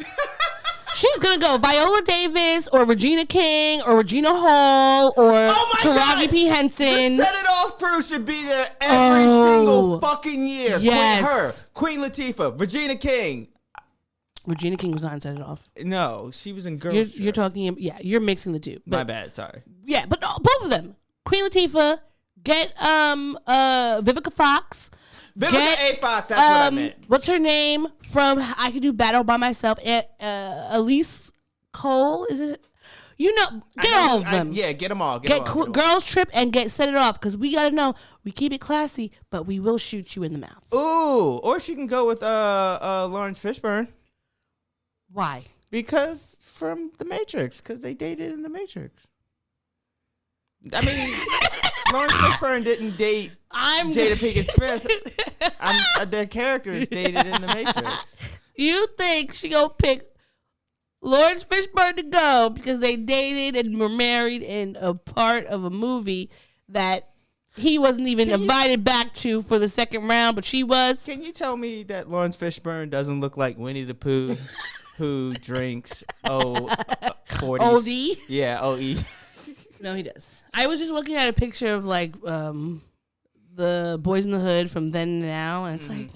She's gonna go Viola Davis or Regina King or Regina Hall or Taraji P. Henson. The Set It Off crew should be there every single fucking year. Yes. Queen Latifah, Regina King. Regina King was on Set It Off. No, she was in Girls Trip. You're talking, you're mixing the two. My bad, sorry. Yeah, but no, both of them. Queen Latifah, get Vivica Fox. Vivica A. Fox, that's what I meant. What's her name from I Could Do Battle by Myself? Elise Cole, is it? Get all of them. Get them all. Get Girls Trip and get Set It Off, because we gotta know we keep it classy, but we will shoot you in the mouth. Ooh, or she can go with Lawrence Fishburne. Why? Because from The Matrix, because they dated in The Matrix. I mean, Lawrence Fishburne didn't date Jada Pinkett Smith. Their characters dated in The Matrix. You think she gonna pick Lawrence Fishburne to go because they dated and were married in a part of a movie that he wasn't even invited back to for the second round, but she was? Can you tell me that Lawrence Fishburne doesn't look like Winnie the Pooh who drinks 40s? OD? Yeah, OE. No, he does. I was just looking at a picture of the Boys in the Hood from then and now, and it's like,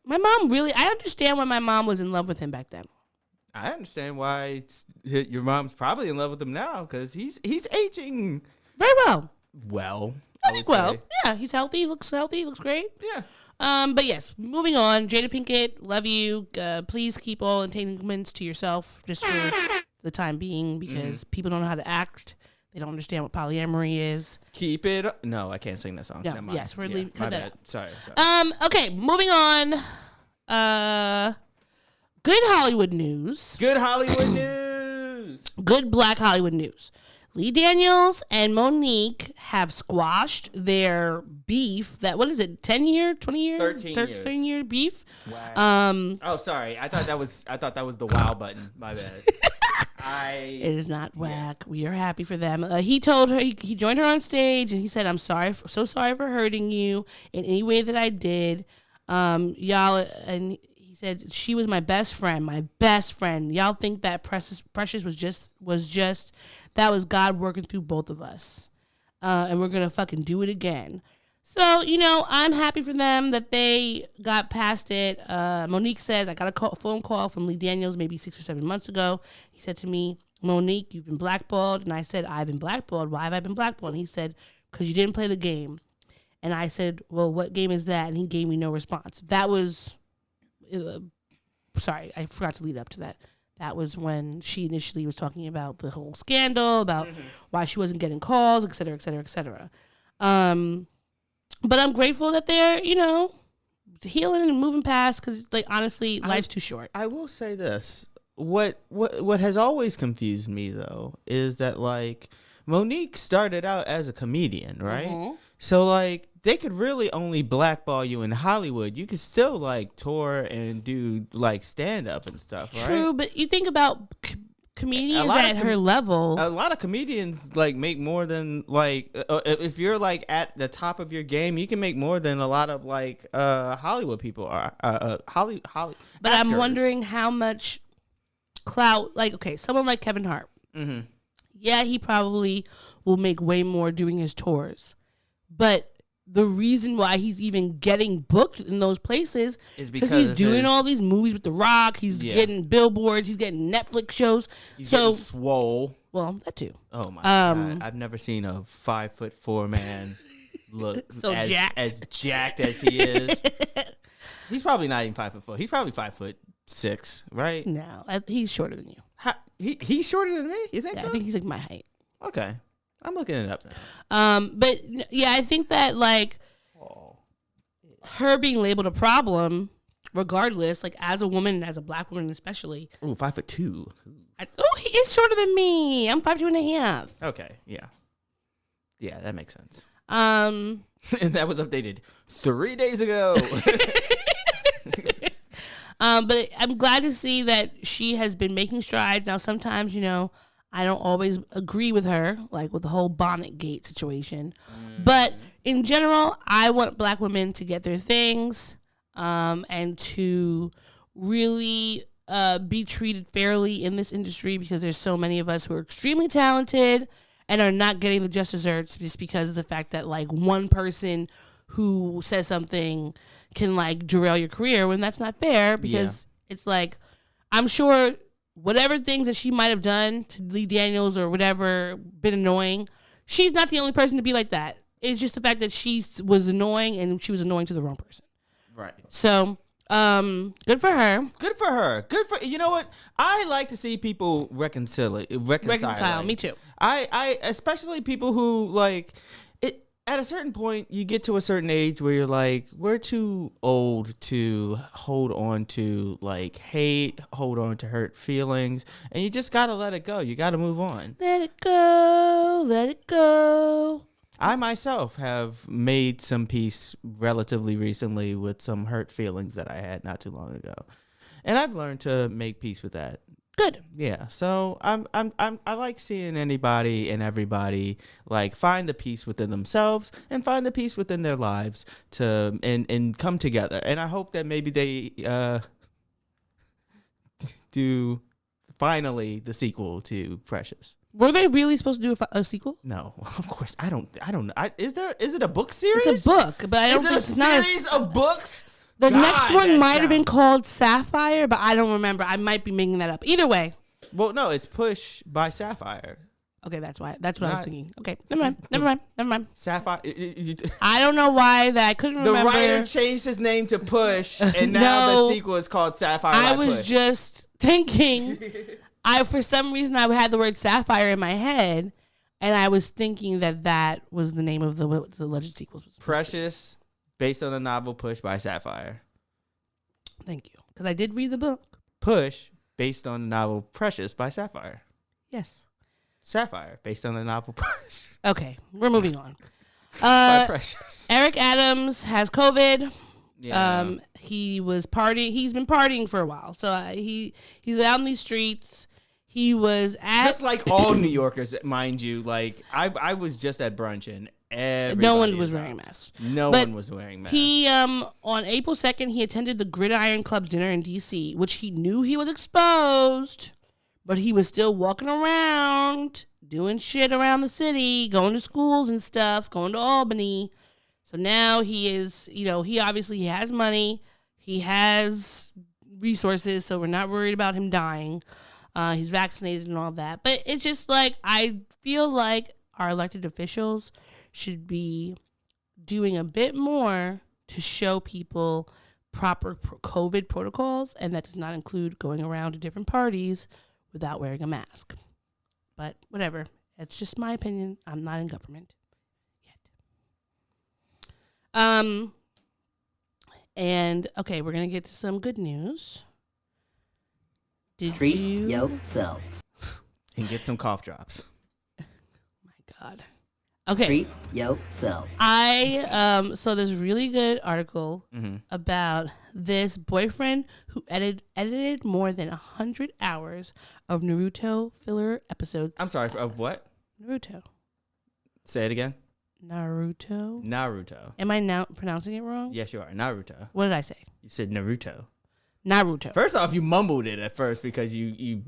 my mom I understand why my mom was in love with him back then. I understand why your mom's probably in love with him now, because he's aging very well. Well, I think well. Yeah, he's healthy. Looks healthy. Looks great. Yeah. But yes, moving on. Jada Pinkett, love you. Please keep all entanglements to yourself just for the time being, because people don't know how to act. They don't understand what polyamory is. Keep it. No, I can't sing that song. No, yes, we're leaving. Cut that. Sorry. Okay, moving on. Good Hollywood news. Good Hollywood news. Good Black Hollywood news. Lee Daniels and Monique have squashed their beef. What is it? 10 year, 20 year, 13 year beef. Wow. Sorry. I thought that was the wow button. My bad. It is not whack. We are happy for them. He told her, he joined her on stage and he said, "I'm so sorry for hurting you in any way that I did. Y'all," and he said she was my best friend. Y'all think that Precious was just that was God working through both of us, and we're gonna fucking do it again. So, I'm happy for them that they got past it. Monique says, I got a phone call from Lee Daniels maybe 6 or 7 months ago. He said to me, Monique, you've been blackballed. And I said, I've been blackballed. Why have I been blackballed? And he said, because you didn't play the game. And I said, well, what game is that? And he gave me no response. That was, sorry, I forgot to lead up to that. That was when she initially was talking about the whole scandal, about why she wasn't getting calls, et cetera, et cetera, et cetera. But I'm grateful that they're, healing and moving past because, honestly, life's too short. I will say this. What has always confused me, though, is that, Monique started out as a comedian, right? Mm-hmm. So, they could really only blackball you in Hollywood. You could still, tour and do, stand-up and stuff, right? True, but you think about comedians at her level. A lot of comedians make more than if you're at the top of your game, you can make more than a lot of Hollywood people are. But actors. I'm wondering how much clout. Someone like Kevin Hart. Mm-hmm. Yeah, he probably will make way more doing his tours, but the reason why he's even getting booked in those places is because he's doing all these movies with The Rock. He's getting billboards. He's getting Netflix shows. He's getting swole. Well, that too. Oh my God! I've never seen a 5'4" man look so as jacked as he is. He's probably not even 5'4". He's probably 5'6", right? No, he's shorter than you. He's shorter than me. You think so? I think he's my height. Okay. I'm looking it up now. But yeah, I think that her being labeled a problem, regardless, as a woman and as a black woman especially. Ooh, 5'2". He is shorter than me. I'm 5'2.5". Okay, yeah, that makes sense. And that was updated 3 days ago. But I'm glad to see that she has been making strides. Now, sometimes I don't always agree with her, with the whole bonnet gate situation. But in general, I want black women to get their things and to really be treated fairly in this industry because there's so many of us who are extremely talented and are not getting the just desserts just because of the fact that, one person who says something can, derail your career when that's not fair because it's I'm sure whatever things that she might have done to Lee Daniels or whatever been annoying, she's not the only person to be like that. It's just the fact that she was annoying and she was annoying to the wrong person. Right. So, good for her. Good for you know what? I like to see people reconcile. Me too. I especially people who it. At a certain point, you get to a certain age where you're we're too old to hold on to hate, hold on to hurt feelings, and you just gotta let it go. You gotta move on. Let it go. Let it go. I myself have made some peace relatively recently with some hurt feelings that I had not too long ago, and I've learned to make peace with that. Good. Yeah. So I like seeing anybody and everybody find the peace within themselves and find the peace within their lives and come together. And I hope that maybe they do finally the sequel to Precious. Were they really supposed to do a sequel? No, of course. I don't know. Is it a book series? It's a book, but I don't think it's not a series of books. The next one might have been called Sapphire, but I don't remember. I might be making that up. Either way. Well, no, it's Push by Sapphire. Okay, that's why. That's what I was thinking. Okay, never mind. Sapphire. I don't know why that I couldn't remember. The writer changed his name to Push, and now the sequel is called Sapphire. I was just thinking. For some reason I had the word Sapphire in my head, and I was thinking that was the name of the alleged sequel. Precious. Based on the novel Push by Sapphire. Thank you. Because I did read the book. Push, based on the novel Precious by Sapphire. Yes. Sapphire, based on the novel Push. Okay, we're moving on. By Precious. Eric Adams has COVID. Yeah. He was partying. He's been partying for a while. So he's out in these streets. he was at just like all New Yorkers, mind you. Like I was just at brunch and no one was wearing masks. No one was wearing masks. He on April 2nd he attended the Gridiron Club dinner in DC, which he knew he was exposed, but he was still walking around doing shit around the city, going to schools and stuff, going to Albany. So now he is, he obviously has money, he has resources, so we're not worried about him dying. He's vaccinated and all that. But it's just like, I feel like our elected officials should be doing a bit more to show people proper COVID protocols, and that does not include going around to different parties without wearing a mask. But whatever. It's just my opinion. I'm not in government yet. And okay, we're gonna get to some good news. Treat yourself and get some cough drops. Oh my God. Okay. Treat yourself. So there's a really good article about this boyfriend who edited more than 100 hours of Naruto filler episodes. I'm sorry, of what? Naruto. Say it again. Naruto. Am I now pronouncing it wrong? Yes, you are. Naruto. What did I say? You said Naruto. First off, you mumbled it at first because you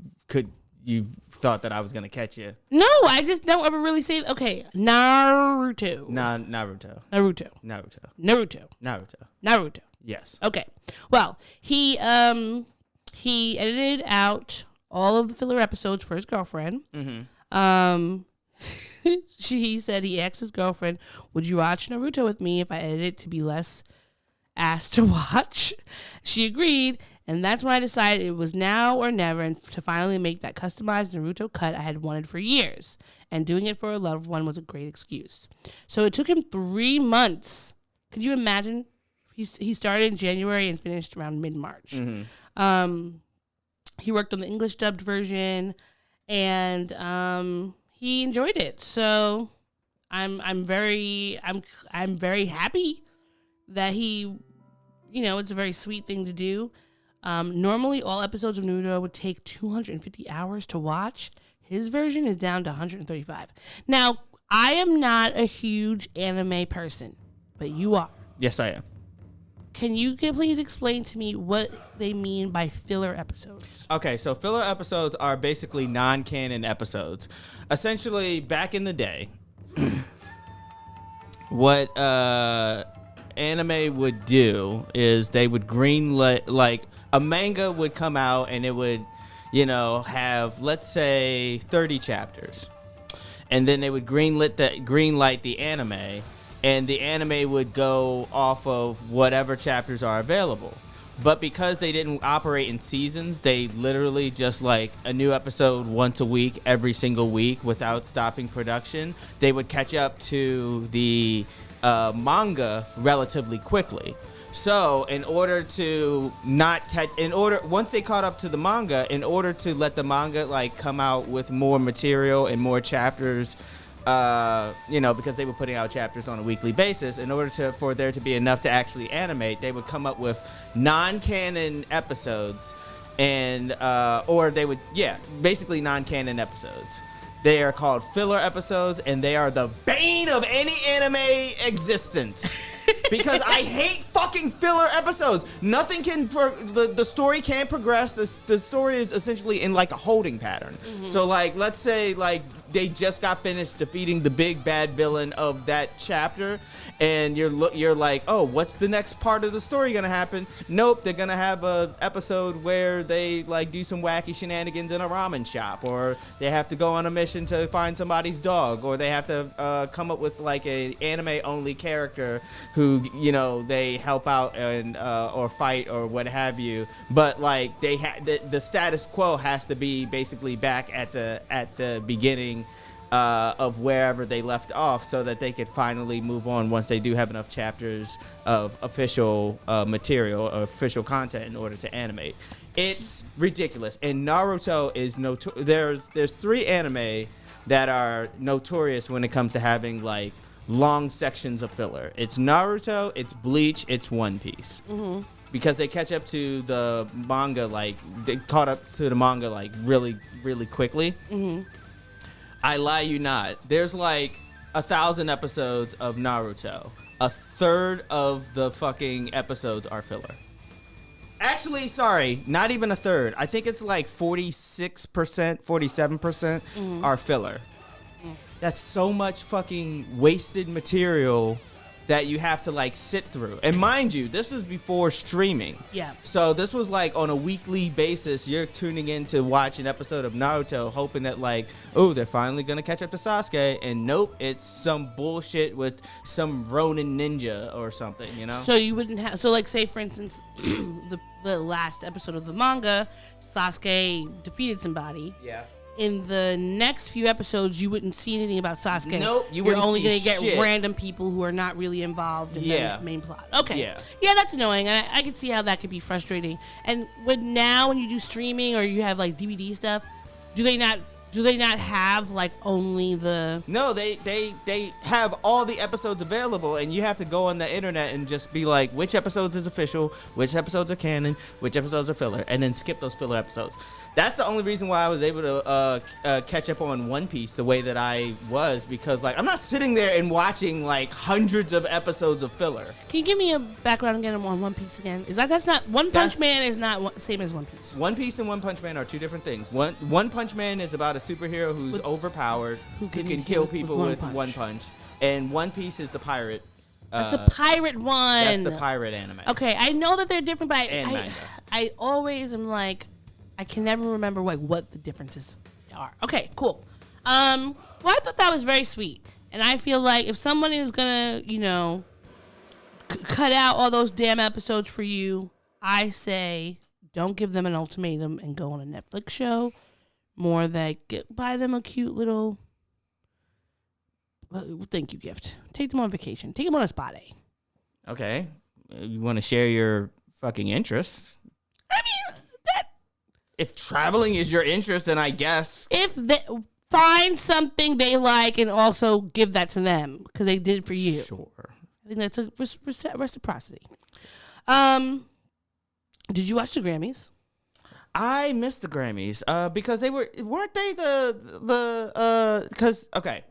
thought that I was gonna catch you. No, I just don't ever really say it. Okay, Naruto. Naruto. Yes. Okay. Well, he edited out all of the filler episodes for his girlfriend. He said he asked his girlfriend, "Would you watch Naruto with me if I edit it to be less ass to watch?" She agreed, and that's when I decided it was now or never, and to finally make that customized Naruto cut I had wanted for years. And doing it for a loved one was a great excuse. So it took him 3 months. Could you imagine? He started in January and finished around mid-March. He worked on the English dubbed version, and he enjoyed it. So I'm very happy that he, it's a very sweet thing to do. Normally all episodes of Naruto would take 250 hours to watch. His version is down to 135. Now, I am not a huge anime person, but you are. Yes, I am. Can you please explain to me what they mean by filler episodes? Okay, so filler episodes are basically non-canon episodes. Essentially, back in the day, what anime would do is they would greenlight, like a manga would come out and it would, have, let's say, 30 chapters. And then they would greenlight the anime, and the anime would go off of whatever chapters are available. But because they didn't operate in seasons, they literally just like a new episode once a week, every single week without stopping production, they would catch up to the manga relatively quickly. So in order to once they caught up to the manga, in order to let the manga like come out with more material and more chapters, because they were putting out chapters on a weekly basis, in order for there to be enough to actually animate, they would come up with non-canon episodes, and basically non-canon episodes. They are called filler episodes, and they are the bane of any anime existence. Because I hate fucking filler episodes. Nothing can, the story can't progress. The story is essentially in like a holding pattern. So like, let's say like they just got finished defeating the big bad villain of that chapter, and you're like, oh, what's the next part of the story gonna happen? Nope, they're gonna have a episode where they like do some wacky shenanigans in a ramen shop, or they have to go on a mission to find somebody's dog, or they have to come up with like a anime only character who they help out and or fight or what have you. But like they the status quo has to be basically back at the beginning of wherever they left off, so that they could finally move on once they do have enough chapters of official material or official content in order to animate. It's ridiculous. And Naruto is there's 3 anime that are notorious when it comes to having like long sections of filler. It's Naruto, it's Bleach, it's One Piece. because they catch up to the manga, like they caught up to the manga like really, really quickly. Mm-hmm. I lie you not. There's like 1,000 episodes of Naruto. A third of the fucking episodes are filler. Actually, sorry, not even a third. I think it's like 46%, 47% are filler. That's so much fucking wasted material that you have to like sit through. And mind you, this was before streaming. Yeah. So this was like on a weekly basis. You're tuning in to watch an episode of Naruto, hoping that like, oh, they're finally gonna catch up to Sasuke. And nope, it's some bullshit with some Ronin ninja or something, you know? So you wouldn't have. So like, say for instance, the last episode of the manga, Sasuke defeated somebody. Yeah. In the next few episodes, you wouldn't see anything about Sasuke. Nope, You're only going to get random people who are not really involved in the main plot. Okay. Yeah, that's annoying. I can see how that could be frustrating. And when you do streaming or you have like DVD stuff, do they not have like only the... No, they have all the episodes available, and you have to go on the internet and just be like, which episodes is official, which episodes are canon, which episodes are filler, and then skip those filler episodes. That's the only reason why I was able to catch up on One Piece the way that I was, because like I'm not sitting there and watching like hundreds of episodes of filler. Can you give me a background again on One Piece again? That's not One Punch Man is not same as One Piece. One Piece and One Punch Man are two different things. One Punch Man is about a superhero who's overpowered, who can kill people with one punch, and One Piece is the pirate. That's a pirate one. That's the pirate anime. Okay, I know that they're different, but I always am like, I can never remember like what the differences are. Okay, cool. Well, I thought that was very sweet, and I feel like if someone is gonna, cut out all those damn episodes for you, I say don't give them an ultimatum and go on a Netflix show. More that buy them a cute little thank you gift. Take them on vacation. Take them on a spa day. Okay, you want to share your fucking interests? I mean, if traveling is your interest, then I guess. If they find something they like and also give that to them because they did it for you. Sure. I think that's a reciprocity. Did you watch the Grammys? I missed the Grammys because weren't they because okay.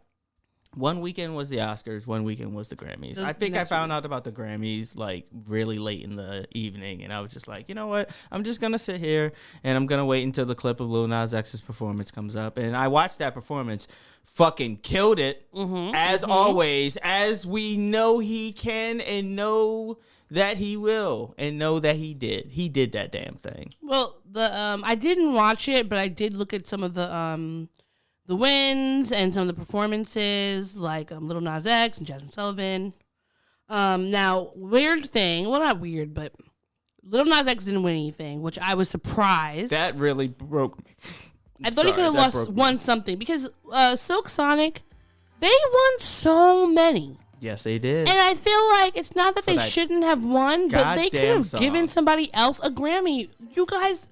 One weekend was the Oscars, one weekend was the Grammys. I think I found out about the Grammys like really late in the evening, and I was just like, you know what? I'm just going to sit here and I'm going to wait until the clip of Lil Nas X's performance comes up. And I watched that performance, fucking killed it, as always, as we know he can and know that he will and know that he did. He did that damn thing. Well, I didn't watch it, but I did look at some of the wins and some of the performances, like Lil Nas X and Jasmine Sullivan. Now, weird thing, well, not weird, but Lil Nas X didn't win anything, which I was surprised. That really broke me. I thought he could have won something because Silk Sonic, they won so many. Yes, they did. And I feel like it's not that they shouldn't have won, but they could have given somebody else a Grammy. You guys...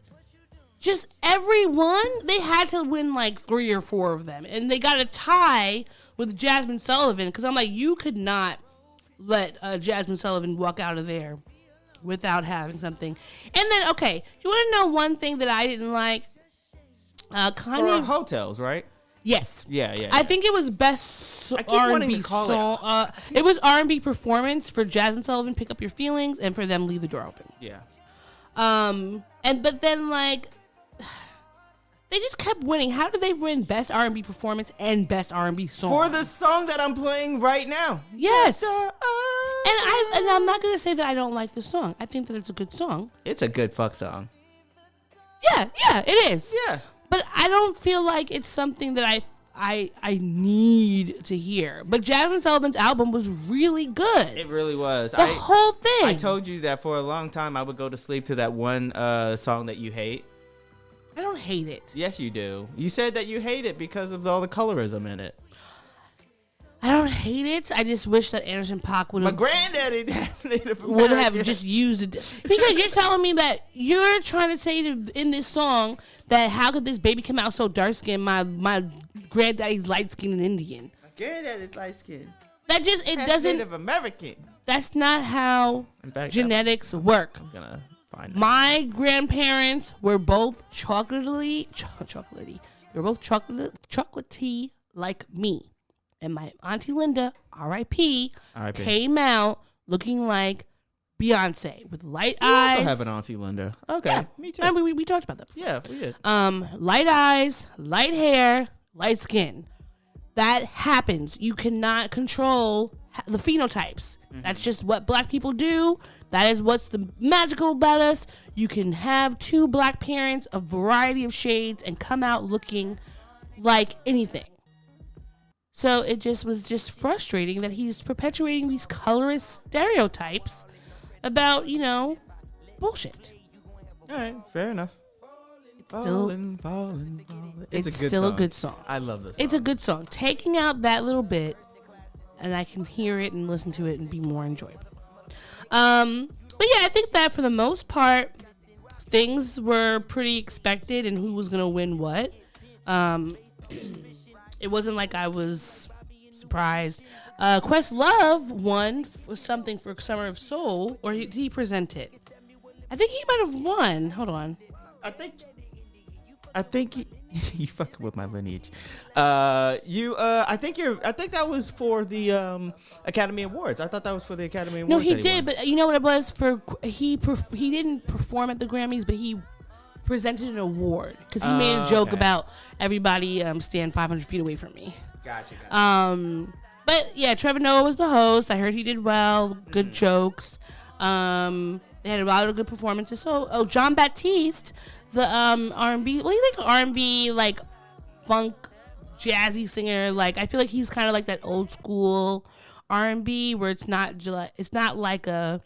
Just everyone, they had to win like 3 or 4 of them. And they got a tie with Jasmine Sullivan because I'm like, you could not let Jasmine Sullivan walk out of there without having something. And then, okay, you want to know one thing that I didn't like? For hotels, right? Yes. Yeah. I think it was best R&B song. It was R&B performance for Jasmine Sullivan, Pick Up Your Feelings, and for them, Leave the Door Open. Yeah. But then like... They just kept winning. How did they win Best R&B Performance and Best R&B Song? For the song that I'm playing right now. Yes. And I'm not going to say that I don't like the song. I think that it's a good song. It's a good fuck song. Yeah, it is. Yeah. But I don't feel like it's something that I need to hear. But Jasmine Sullivan's album was really good. It really was. The whole thing. I told you that for a long time I would go to sleep to that one song that you hate. I don't hate it. Yes, you do. You said that you hate it because of all the colorism in it. I don't hate it. I just wish that Anderson .Paak would have... My granddaddy would have just used it. Because you're telling me that you're trying to say in this song that how could this baby come out so dark-skinned? My granddaddy's light-skinned and Indian. My granddaddy's light-skinned. That just, it doesn't... Native American. That's not how In fact, genetics work. I'm gonna find My grandparents were both chocolatey. They were both chocolatey like me. And my auntie Linda, R.I.P., came out looking like Beyonce with light eyes. I also have an auntie Linda. Okay, Yeah. me too. I mean, we talked about that before. Yeah, we did. Light eyes, light hair, light skin. That happens. You cannot control the phenotypes. That's just what black people do. That is what's the magical about us. You can have two black parents, a variety of shades, and come out looking like anything. So it just was just frustrating that he's perpetuating these colorist stereotypes about, bullshit. All right, fair enough. Falling. It's still a good song. I love this song. It's a good song. Taking out that little bit, and I can hear it and listen to it and be more enjoyable. But yeah, I think that for the most part, things were pretty expected and who was gonna win what. It wasn't like I was surprised. Questlove won for something for Summer of Soul, or did he present it? I think he might have won. Hold on. I think you fucking with my lineage. I think that was for the Academy Awards. I thought that was for the Academy Awards. No, he did, but you know what it was for? He didn't perform at the Grammys, but he presented an award because he made a joke about everybody stand 500 feet away from me. Gotcha. But yeah, Trevor Noah was the host. I heard he did well. Good jokes. They had a lot of good performances. So, John Baptiste, the R&B. Well, he's like R&B, like funk, jazzy singer. Like I feel like he's kind of like that old school R&B where it's not like a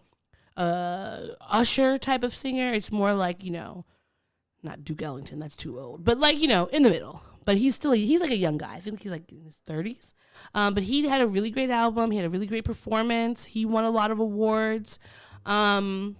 Usher type of singer. It's more like not Duke Ellington. That's too old. But like in the middle. But he's like a young guy. I think he's like in his 30s. But he had a really great album. He had a really great performance. He won a lot of awards. And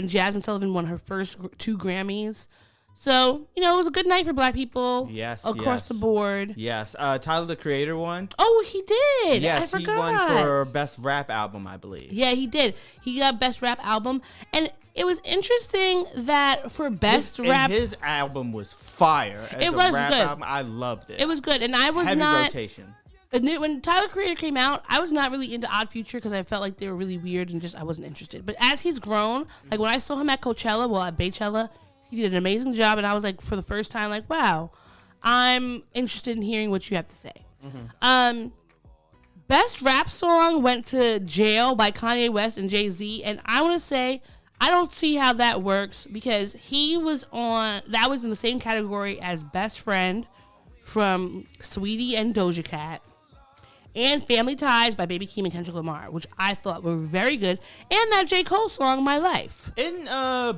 Jasmine Sullivan won her first 2 Grammys. So, it was a good night for black people. Yes. Across the board. Yes. Tyler, the Creator, won. Oh, he did. Yes, I forgot. he won for Best Rap Album, I believe. Yeah, he did. He got Best Rap Album. And it was interesting that for Best Rap... his album was fire. It was rap good. Album. I loved it. It was good. And I was Heavy not... rotation. When Tyler Creator came out, I was not really into Odd Future because I felt like they were really weird and I wasn't interested. But as he's grown, like when I saw him at Coachella, at Baychella, he did an amazing job. And I was like, for the first time, like, wow, I'm interested in hearing what you have to say. Best Rap Song went to Jail by Kanye West and Jay-Z. And I want to say, I don't see how that works because that was in the same category as Best Friend from Sweetie and Doja Cat. And Family Ties by Baby Keem and Kendrick Lamar, which I thought were very good. And that J. Cole song, My Life. Didn't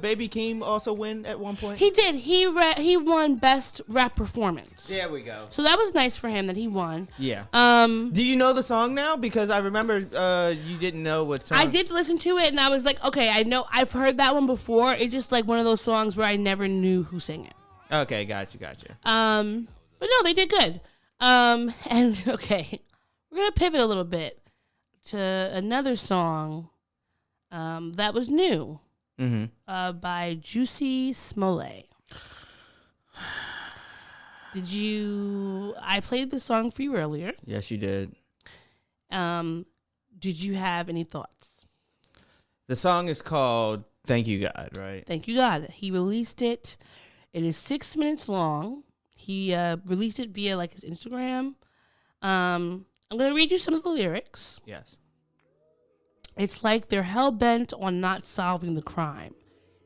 Baby Keem also win at one point? He did. He won Best Rap Performance. There we go. So that was nice for him that he won. Yeah. Do you know the song now? Because I remember you didn't know what song. I did listen to it, and I was like, okay, I know. I've heard that one before. It's just like one of those songs where I never knew who sang it. Okay, gotcha. But no, they did good. And okay. We're going to pivot a little bit to another song that was new by Juicy Smollett. I played this song for you earlier. Yes, you did. Did you have any thoughts? The song is called Thank You God, right? Thank You God. He released it. It is 6 minutes long. He released it via like his Instagram. I'm going to read you some of the lyrics. Yes. It's like they're hell-bent on not solving the crime,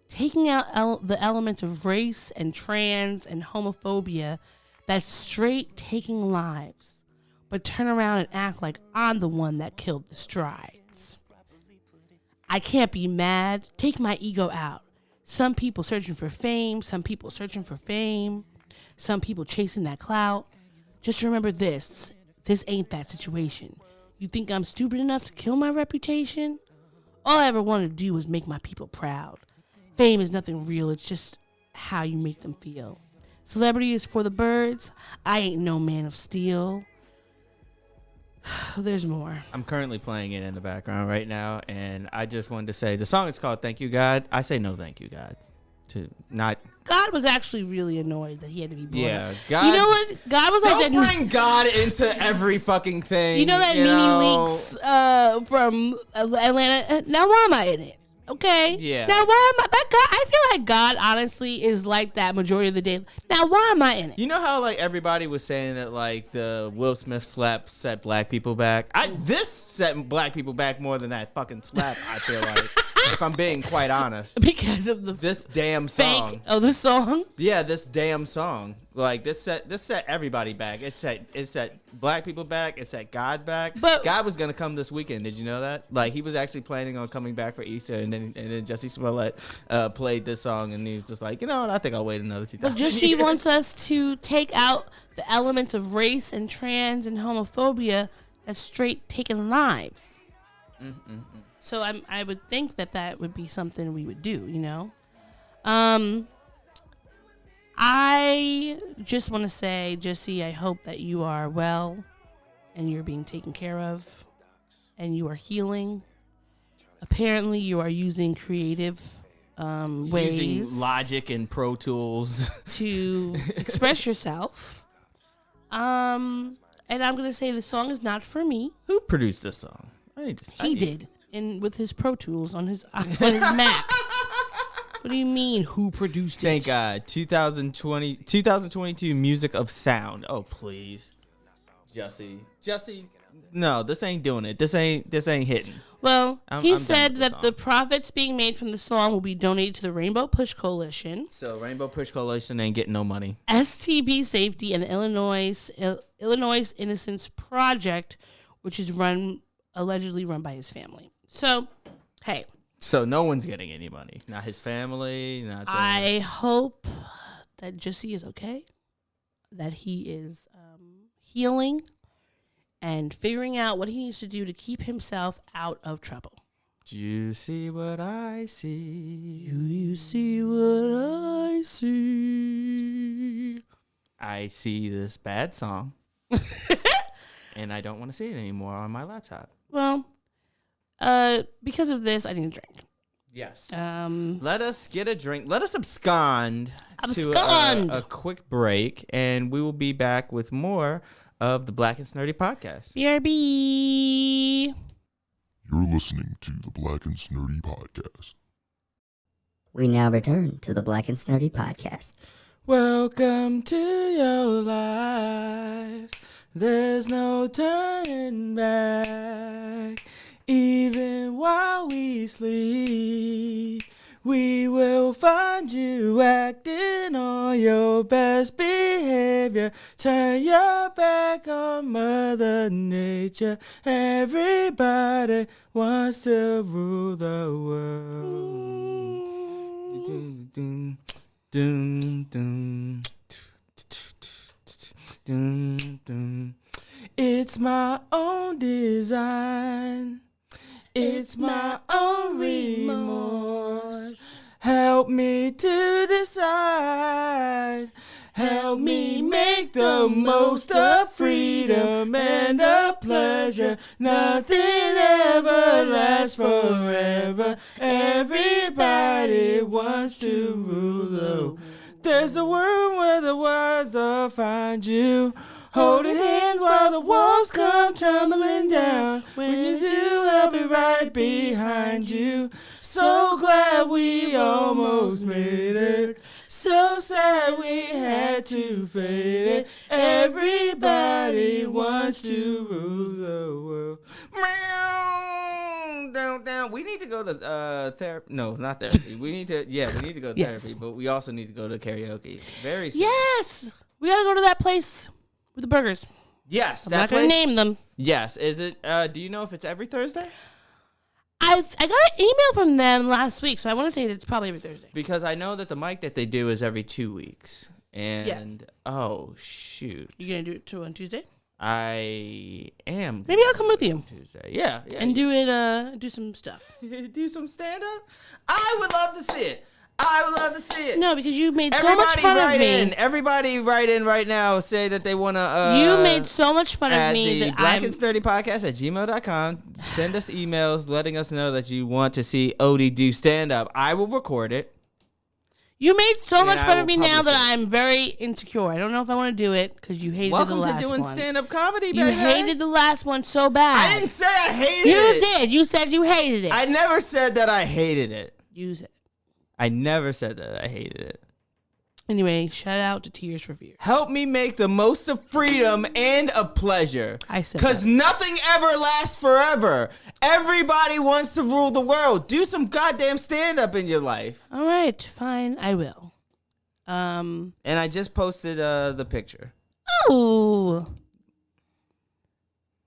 taking out the elements of race and trans and homophobia that's straight taking lives, but turn around and act like I'm the one that killed the strides. I can't be mad. Take my ego out. Some people searching for fame, some people searching for fame, some people chasing that clout. Just remember this. This ain't that situation. You think I'm stupid enough to kill my reputation? All I ever wanted to do was make my people proud. Fame is nothing real. It's just how you make them feel. Celebrity is for the birds. I ain't no man of steel. There's more. I'm currently playing it in the background right now, and I just wanted to say the song is called "Thank You God." I say no, thank you God. God was actually really annoyed that he had to be born. Yeah, God. You know what? God was like that. Don't bring God into every fucking thing. You know that leaks from Atlanta. Now why am I in it? Okay. Yeah. Now why am I? That God, I feel like God honestly is like that majority of the day. Now why am I in it? You know how like everybody was saying that like the Will Smith slap set black people back. This set black people back more than that fucking slap. I feel like, if I'm being quite honest, because of this damn song. Fake. Oh, this song. Yeah, this damn song. Like this set everybody back. It set black people back. It set God back. But God was gonna come this weekend. Did you know that? Like he was actually planning on coming back for Easter, and then Jussie Smollett played this song, and he was just like, you know what? I think I'll wait another 2,000 years. Jussie wants us to take out the elements of race and trans and homophobia that's straight taking lives. So I would think that would be something we would do. You know. I just want to say, Jussie, I hope that you are well and you're being taken care of and you are healing. Apparently, you are using creative ways. Using Logic and Pro Tools. To express yourself. And I'm going to say the song is not for me. Who produced this song? He did. With his Pro Tools on his Mac. What do you mean, who produced it? Thank God. 2022 Music of Sound. Oh, please. Jussie, no, this ain't doing it. This ain't hitting. Well, he said that the profits being made from the song will be donated to the Rainbow Push Coalition. So Rainbow Push Coalition ain't getting no money. STB Safety and the Illinois Innocence Project, which is allegedly run by his family. So, hey. So no one's getting any money. Not his family, not the... I hope that Jussie is okay, that he is healing and figuring out what he needs to do to keep himself out of trouble. Do you see what I see? Do you see what I see? I see this bad song. And I don't want to see it anymore on my laptop. Well... because of this, I need a drink. Yes. Let us get a drink. Let us abscond. To a quick break, and we will be back with more of the Black and Snurdy podcast. BRB. You're listening to the Black and Snurdy podcast. We now return to the Black and Snurdy podcast. Welcome to your life. There's no turning back. Even while we sleep, we will find you acting on your best behavior. Turn your back on Mother Nature. Everybody wants to rule the world. Dun, dun, dun, dun, dun. It's my own design. It's my own remorse. Help me to decide. Help me make the most of freedom and of pleasure. Nothing ever lasts forever. Everybody wants to rule the world. There's a world where the wise will find you. Holding hands while the walls come tumbling down. When you do, I'll be right behind you. So glad we almost made it. So sad we had to fade it. Everybody wants to rule the world. Down. We need to go to therapy. No, not therapy. We need to go to therapy, but we also need to go to karaoke. Very soon. Yes, we gotta go to that place with the burgers. Yes, I'm not gonna name them. Yes, is it? Do you know if it's every Thursday? I got an email from them last week, so I want to say that it's probably every Thursday. Because I know that the mic that they do is every 2 weeks, and oh shoot, you gonna do it on Tuesday? I am. Maybe I'll come with you. Tuesday, yeah, and do it. Do some stuff. Do some stand up. I would love to see it. I would love to see it. No, because you made so much fun of me. Everybody write in right now. Say that they want to. You made so much fun of me at the Black and Sturdy Podcast at gmail.com. Send us emails letting us know that you want to see Odie do stand up. I will record it. You made so much fun of me now that I'm very insecure. I don't know if I want to do it because you hated the last one. Welcome to doing stand-up comedy, baby. You hated the last one so bad. I didn't say I hated it. You did. You said you hated it. I never said that I hated it. You said. I never said that I hated it. Anyway, shout out to Tears for Fears. Help me make the most of freedom and of pleasure. I said because nothing ever lasts forever. Everybody wants to rule the world. Do some goddamn stand-up in your life. All right, fine, I will. And I just posted the picture. Oh.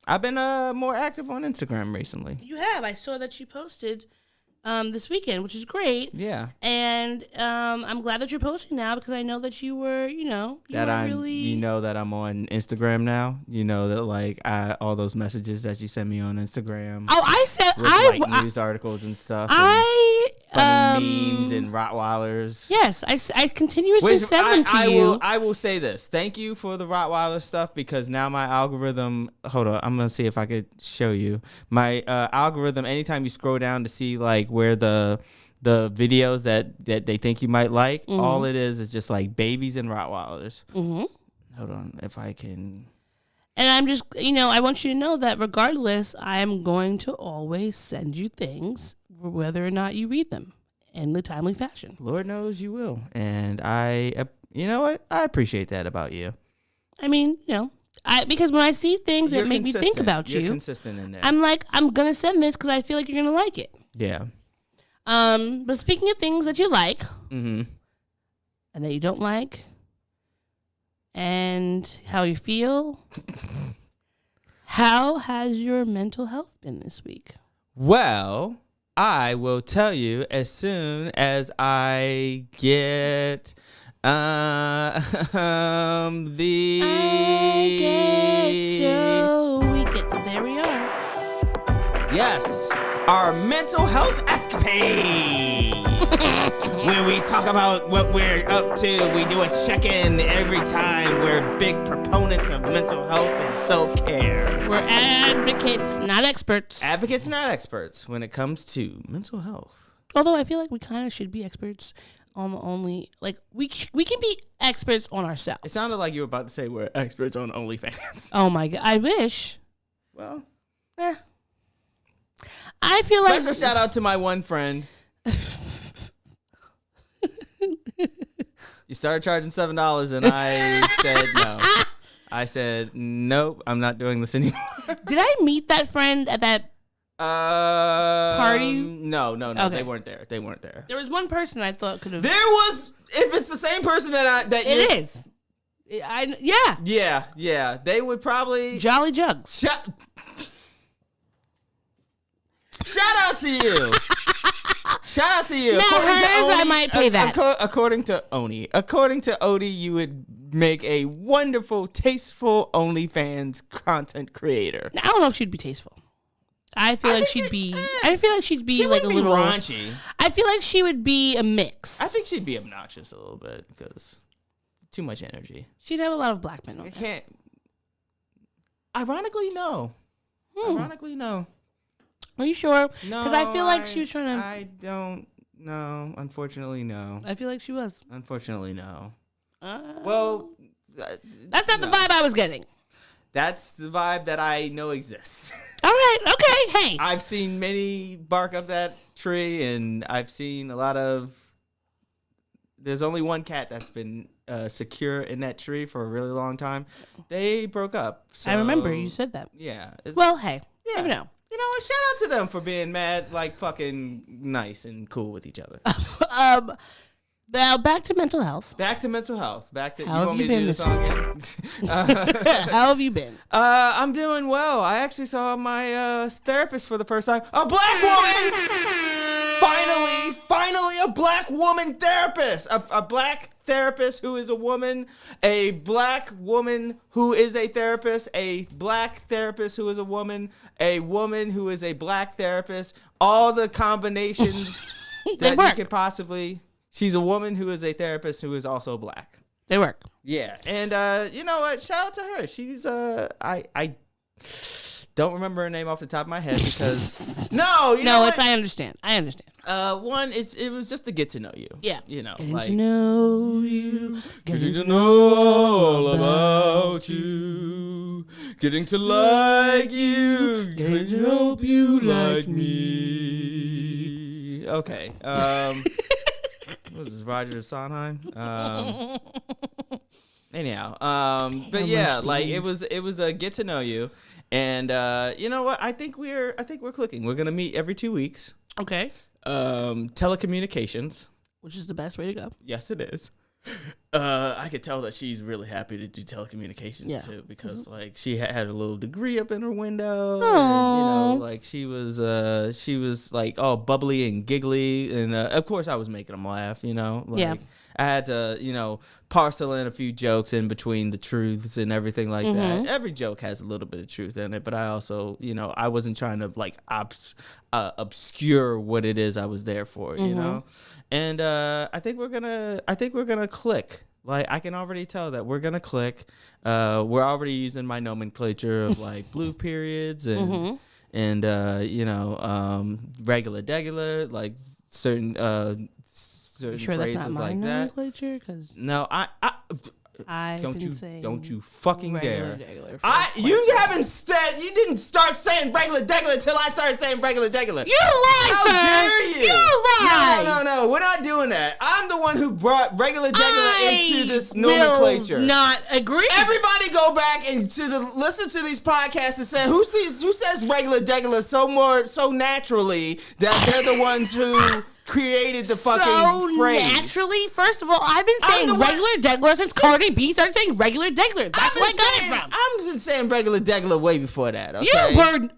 I've been more active on Instagram recently. You have. I saw that you posted this weekend, which is great. Yeah. And I'm glad that you're posting now because I know that you were, you know that I'm on Instagram now. You know that like all those messages that you send me on Instagram. Oh, I said with, news articles and stuff. Funny memes and Rottweilers. Yes, I continuously send them to you. I will say this. Thank you for the Rottweiler stuff because now my algorithm. Hold on, I'm gonna see if I could show you my algorithm. Anytime you scroll down to see like where the videos that they think you might like, all it is just like babies and Rottweilers. Mm-hmm. Hold on, if I can. And I'm just, I want you to know that regardless, I'm going to always send you things, whether or not you read them in the timely fashion. Lord knows you will. And you know what? I appreciate that about you. I mean, because when I see things that make me think about you, you're consistent in there. I'm like, I'm going to send this because I feel like you're going to like it. Yeah. But speaking of things that you like and that you don't like, and how you feel. How has your mental health been this week? Well, I will tell you as soon as I get I get so weak. There we are. Yes, our mental health escapade. Where we talk about what we're up to. We do a check-in every time. We're big proponents of mental health and self-care. We're advocates, not experts. Advocates, not experts when it comes to mental health. Although I feel like we kind of should be experts on the only, like, we can be experts on ourselves. It sounded like you were about to say we're experts on OnlyFans. Oh my God, I wish. Well. I feel like. Special shout out to my one friend. You started charging $7 and I said no. I said, nope, I'm not doing this anymore. Did I meet that friend at that party? No. Okay. They weren't there. There was one person I thought could have. There was, if it's the same person that it is. Yeah. They would probably. Jolly Jugs. Shout out to you. Shout out to you. Now hers, I might pay that. According to Odie, you would make a wonderful, tasteful OnlyFans content creator. Now, I don't know if she'd be tasteful. I feel like she'd be like a little raunchy. I feel like she would be a mix. I think she'd be obnoxious a little bit because too much energy. She'd have a lot of black men on her. Can't. Ironically, no. Ironically, no. Are you sure? No. Because I feel like she was trying to. I don't know. Unfortunately, no. I feel like she was. Unfortunately, no. Well, that's not the vibe I was getting. That's the vibe that I know exists. All right. Okay. Hey. I've seen many bark up that tree, and I've seen a lot of. There's only one cat that's been secure in that tree for a really long time. They broke up. So, I remember you said that. Yeah. Well, hey. Yeah. Never know. You know what? Shout out to them for being mad, like fucking nice and cool with each other. Now back to mental health. Back to mental health. How have you been this week? How have you been? I'm doing well. I actually saw my therapist for the first time. A black woman. Finally, a black woman therapist. A black therapist who is a woman, a black woman who is a therapist, a black therapist who is a woman who is a black therapist, all the combinations that you could possibly. She's a woman who is a therapist who is also black. They work. Yeah, and you know what? Shout out to her. She's I don't remember her name off the top of my head because I understand. One, it was just to get to know you. Yeah, getting to know you, getting to know all about you, getting to like you, getting to help you like me. Okay. What was this, Roger Sondheim? Anyhow, but yeah, like it was a get to know you. And you know what? I think we're clicking. We're gonna meet every 2 weeks. Okay. Telecommunications, which is the best way to go. Yes, it is. I could tell that she's really happy to do telecommunications too, because like she had a little degree up in her window. And, like she was like all bubbly and giggly, and of course I was making them laugh. I had to, parcel in a few jokes in between the truths and everything like that. Every joke has a little bit of truth in it, but I also, I wasn't trying to like obscure what it is I was there for, you know. And I think we're gonna click. Like I can already tell that we're gonna click. We're already using my nomenclature of like blue periods and regular degular, like certain phrases that's not like my that. Nomenclature? 'Cause no, I don't you fucking regular, dare. You didn't start saying regular degular until I started saying regular degular. You lie, How sir. dare you? You lie. No. We're not doing that. I'm the one who brought regular degular into this nomenclature. Will not agree. Everybody go back and listen to these podcasts and say who says regular degular so naturally that they're the ones who created the fucking phrase. Naturally, first of all, I've been saying regular degular since Cardi B started saying regular degular. That's where I got it from. I've been saying regular degular way before that. Okay? You're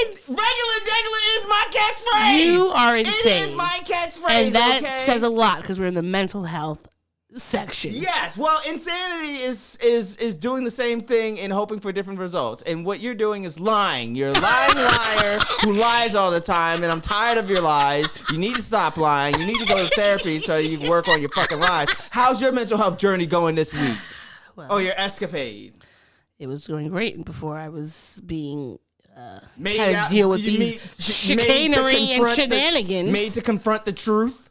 insane. Regular degular is my catchphrase. You are insane. It is my catchphrase, and that says a lot because we're in the mental health section. Yes, well, insanity is doing the same thing and hoping for different results. And what you're doing is lying. You're a lying liar who lies all the time, and I'm tired of your lies. You need to stop lying. You need to go to therapy so you can work on your fucking lies. How's your mental health journey going this week? Well, your escapade. It was going great before I was being had to deal with these chicanery and shenanigans. Made to confront the truth.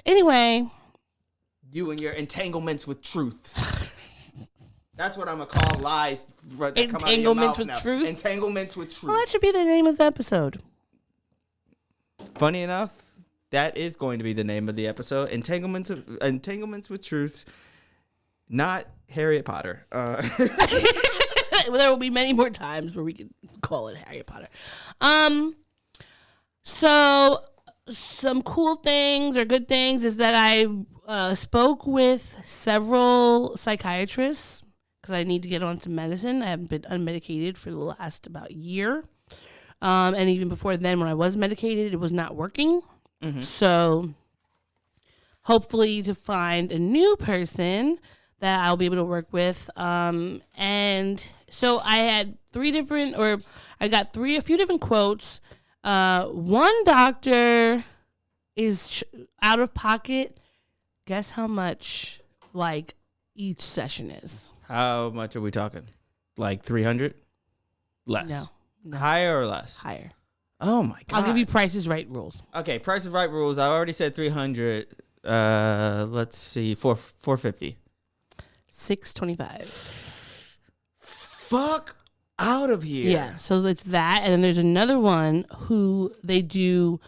Anyway. You and your entanglements with truths. That's what I'm going to call lies that come out of your mouth now. Truth? Entanglements with truth. Well, that should be the name of the episode. Funny enough, that is going to be the name of the episode. Entanglements with truths. Not Harriet Potter. There will be many more times where we can call it Harry Potter. So some cool things or good things is that I spoke with several psychiatrists because I need to get onto medicine. I haven't been unmedicated for the last about year. And even before then, when I was medicated, it was not working. Mm-hmm. So hopefully to find a new person that I'll be able to work with. And so I had I got a few different quotes. One doctor is out of pocket. Guess how much, like, each session is? How much are we talking? Like 300? Less. No. Higher or less? Higher. Oh my God. I'll give you Price is Right rules. Okay, Price is Right rules. I already said 300. Let's see, 450. $625. Fuck out of here. Yeah, so it's that, and then there's another one who they do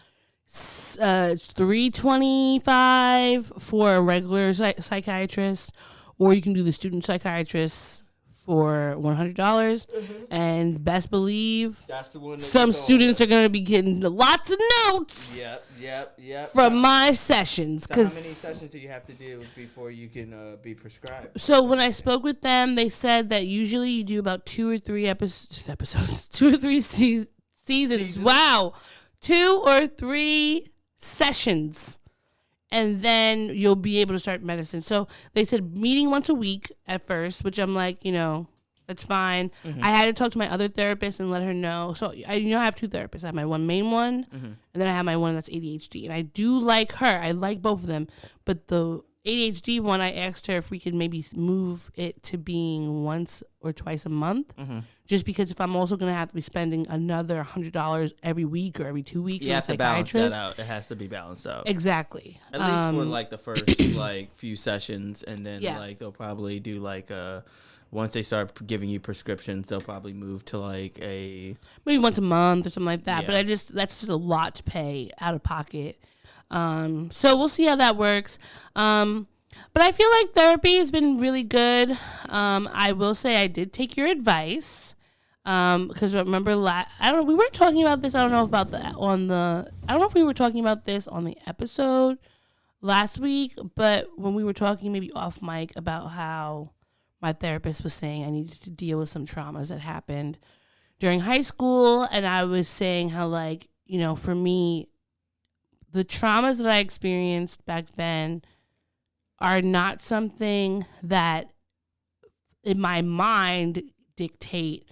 $325 for a regular psychiatrist, or you can do the student psychiatrist for $100. Mm-hmm. And best believe that's the one some students are going to be getting lots of notes. Yep. From my sessions. So how many sessions do you have to do before you can be prescribed? So when I spoke with them, they said that usually you do about 2 or 3 episodes, 2 or 3 seasons. Wow. 2 or 3 sessions. And then you'll be able to start medicine. So they said meeting once a week at first, which I'm like, That's fine. I had to talk to my other therapist and let her know. So I have two therapists. I have my one main one, and then I have my one that's ADHD. And I do like her. I like both of them. But the ADHD one, I asked her if we could maybe move it to being once or twice a month. Just because if I'm also going to have to be spending another $100 every week or every 2 weeks, you have to balance that out. It has to be balanced out. Exactly. At least for like the first like few sessions, and then like they'll probably do like once they start giving you prescriptions, they'll probably move to like maybe once a month or something like that. Yeah. But that's just a lot to pay out of pocket. So we'll see how that works. But I feel like therapy has been really good. I will say I did take your advice. Because remember, I don't know, we weren't talking about this. I don't know if we were talking about this on the episode last week, but when we were talking maybe off mic about how my therapist was saying I needed to deal with some traumas that happened during high school. And I was saying how, like, you know, for me, the traumas that I experienced back then are not something that in my mind dictate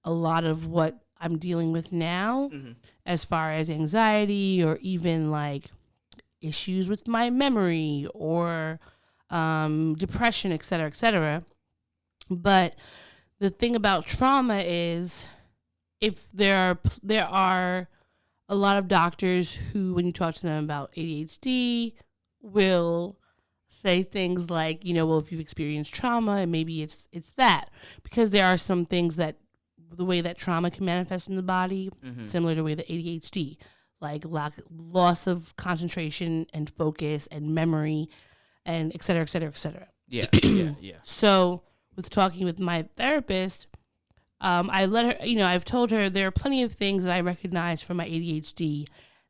a lot of what I'm dealing with now, as far as anxiety or even like issues with my memory or depression, et cetera, et cetera. But the thing about trauma is, if there are a lot of doctors who, when you talk to them about ADHD, will say things like, you know, well, if you've experienced trauma, and maybe it's that, because there are some things that the way that trauma can manifest in the body, similar to the way that ADHD, like loss of concentration and focus and memory, and et cetera, et cetera, et cetera. Yeah. So with talking with my therapist, I let her, you know, I've told her there are plenty of things that I recognize from my ADHD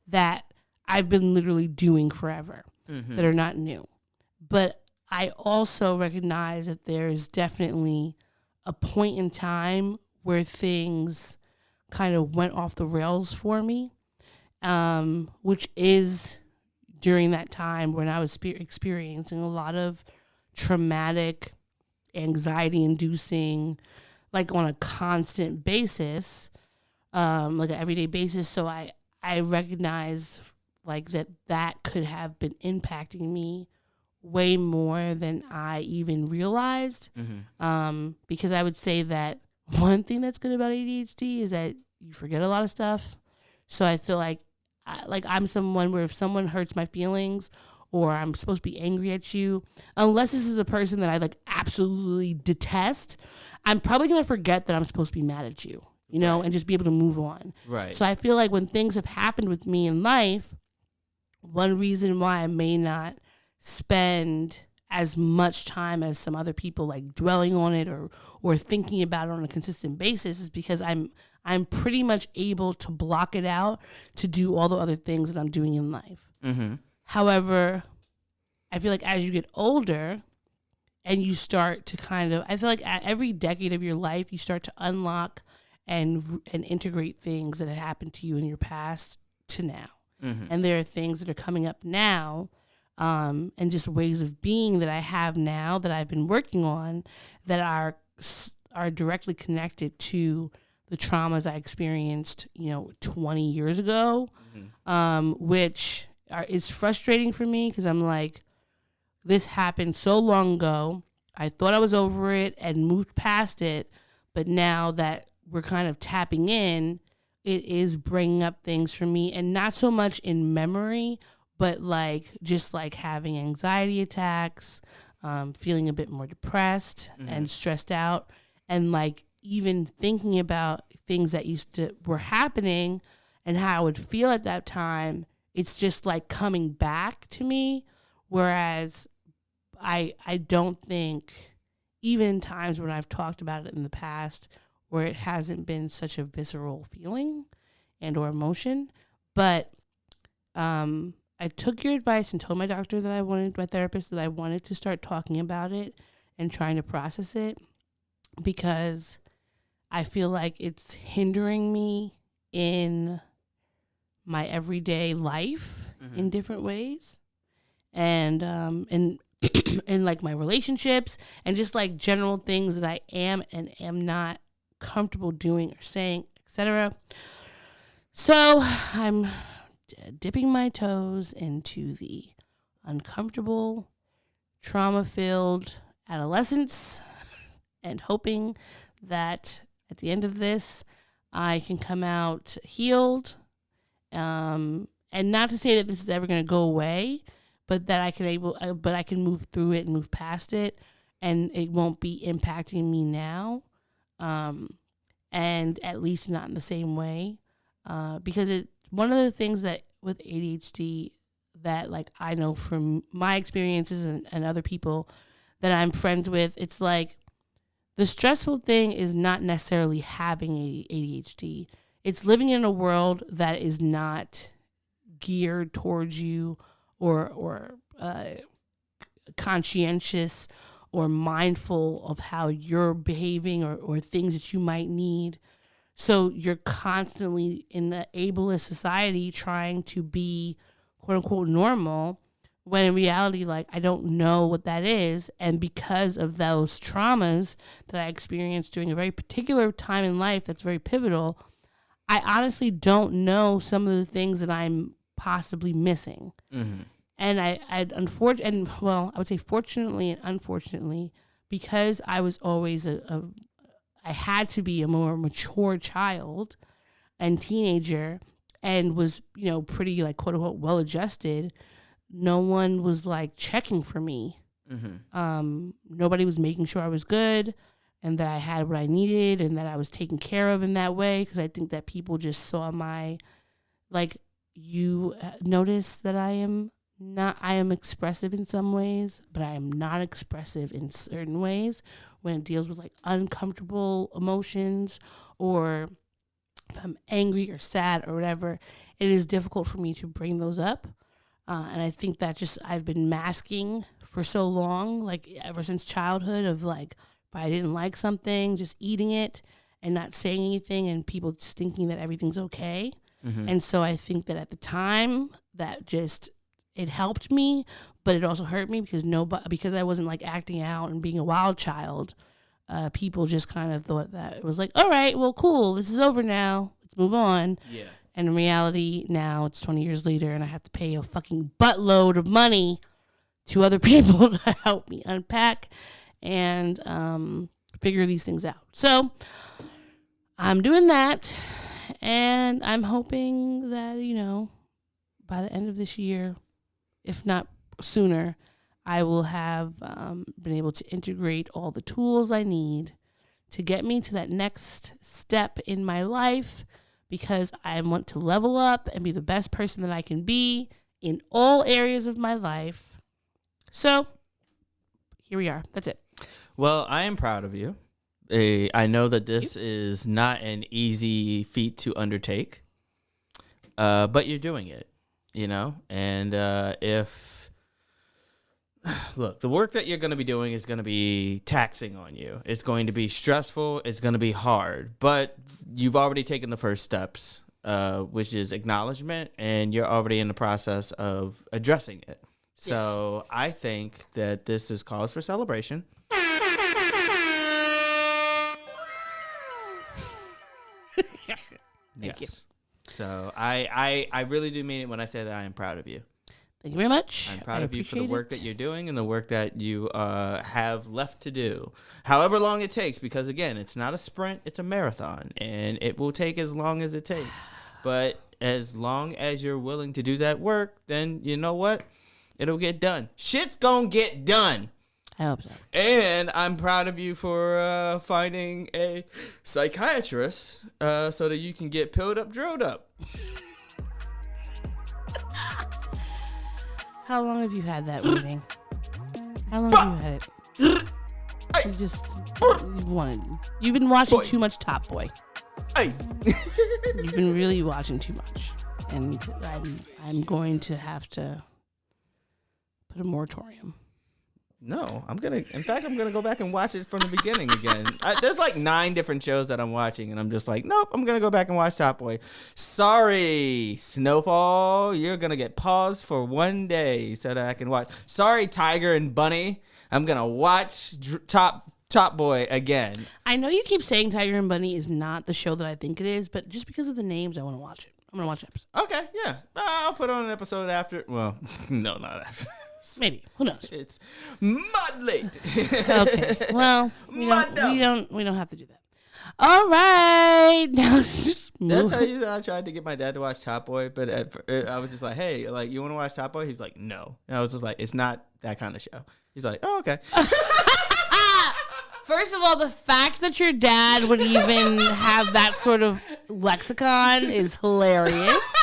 that I've been literally doing forever that are not new. But I also recognize that there's definitely a point in time where things kind of went off the rails for me, which is during that time when I was experiencing a lot of traumatic, anxiety-inducing, like on a constant basis, like an everyday basis. So I recognize like that could have been impacting me way more than I even realized. Because I would say that one thing that's good about ADHD is that you forget a lot of stuff. So I feel like I'm someone where if someone hurts my feelings, or I'm supposed to be angry at you, unless this is a person that I like absolutely detest, I'm probably going to forget that I'm supposed to be mad at you, you know, and just be able to move on. Right. So I feel like when things have happened with me in life, one reason why I may not spend as much time as some other people like dwelling on it or thinking about it on a consistent basis is because I'm pretty much able to block it out to do all the other things that I'm doing in life. However, I feel like as you get older and you start to I feel like at every decade of your life, you start to unlock and integrate things that had happened to you in your past to now. And there are things that are coming up now, and just ways of being that I have now that I've been working on that are directly connected to the traumas I experienced, 20 years ago, which is frustrating for me because I'm like, this happened so long ago. I thought I was over it and moved past it, but now that we're kind of tapping in, it is bringing up things for me, and not so much in memory, but just having anxiety attacks, feeling a bit more depressed and stressed out, and even thinking about things that were happening and how I would feel at that time. It's just coming back to me, whereas I don't think, even in times when I've talked about it in the past, where it hasn't been such a visceral feeling and or emotion, but I took your advice and told my therapist that I wanted to start talking about it and trying to process it, because I feel like it's hindering me in my everyday life in different ways. And in like my relationships and just like general things that I am and am not comfortable doing or saying, etc. So I'm dipping my toes into the uncomfortable, trauma-filled adolescence and hoping that at the end of this, I can come out healed. And not to say that this is ever going to go away, but that I can move through it and move past it, and it won't be impacting me now, and at least not in the same way, because one of the things that with ADHD that like I know from my experiences and other people that I'm friends with, it's like the stressful thing is not necessarily having ADHD. It's living in a world that is not geared towards you or conscientious or mindful of how you're behaving or things that you might need. So you're constantly in the ableist society trying to be quote unquote normal, when in reality, like, I don't know what that is. And because of those traumas that I experienced during a very particular time in life that's very pivotal, I honestly don't know some of the things that I'm possibly missing. Mm-hmm. And I would say fortunately and unfortunately, because I was always I had to be a more mature child and teenager and was, pretty like quote unquote well-adjusted, no one was like checking for me. Mm-hmm. Nobody was making sure I was good and that I had what I needed and that I was taken care of in that way. Because I think that people just saw you notice that I am expressive in some ways, but I am not expressive in certain ways when it deals with like uncomfortable emotions, or if I'm angry or sad or whatever, it is difficult for me to bring those up. And I think that just I've been masking for so long, like ever since childhood, of like if I didn't like something, just eating it and not saying anything and people just thinking that everything's okay. Mm-hmm. And so I think that at the time that just it helped me, but it also hurt me because I wasn't like acting out and being a wild child. People just kind of thought that it was like, all right, well, cool, this is over now, let's move on. Yeah. And in reality, now it's 20 years later, and I have to pay a fucking buttload of money to other people to help me unpack and figure these things out. So I'm doing that, and I'm hoping that, by the end of this year, if not sooner, I will have been able to integrate all the tools I need to get me to that next step in my life, because I want to level up and be the best person that I can be in all areas of my life. So here we are. That's it. Well, I am proud of you. I know that this is not an easy feat to undertake, but you're doing it, and look, the work that you're going to be doing is going to be taxing on you. It's going to be stressful. It's going to be hard. But you've already taken the first steps, which is acknowledgement, and you're already in the process of addressing it. So yes. I think that this is cause for celebration. Thank you. So I really do mean it when I say that I am proud of you. Thank you very much. I'm proud of you for the work that you're doing and the work that you have left to do. However long it takes, because, again, it's not a sprint, it's a marathon, and it will take as long as it takes. But as long as you're willing to do that work, then you know what? It'll get done. Shit's gonna get done. I hope so. And I'm proud of you for finding a psychiatrist so that you can get pilled up, drilled up. How long have you had that waiting? How long have you had it? You've been watching too much Top Boy. Hey. You've been really watching too much. And I'm going to have to put a moratorium. No, I'm gonna go back and watch it from the beginning again. There's like 9 different shows that I'm watching, and I'm just like, nope, I'm gonna go back and watch Top Boy. Sorry, Snowfall, you're gonna get paused for 1 day so that I can watch. Sorry, Tiger and Bunny, I'm gonna watch Top Boy again. I know you keep saying Tiger and Bunny is not the show that I think it is, but just because of the names, I want to watch it. I'm gonna watch the episode. Okay, yeah, I'll put on an episode after. Well, no, not after. Maybe. Who knows? It's mud late. Okay. Well, we don't have to do that. All right. Now, did I tell you that I tried to get my dad to watch Top Boy, but I was just like, hey, like, you want to watch Top Boy? He's like, no. And I was just like, it's not that kind of show. He's like, oh, okay. First of all, the fact that your dad would even have that sort of lexicon is hilarious.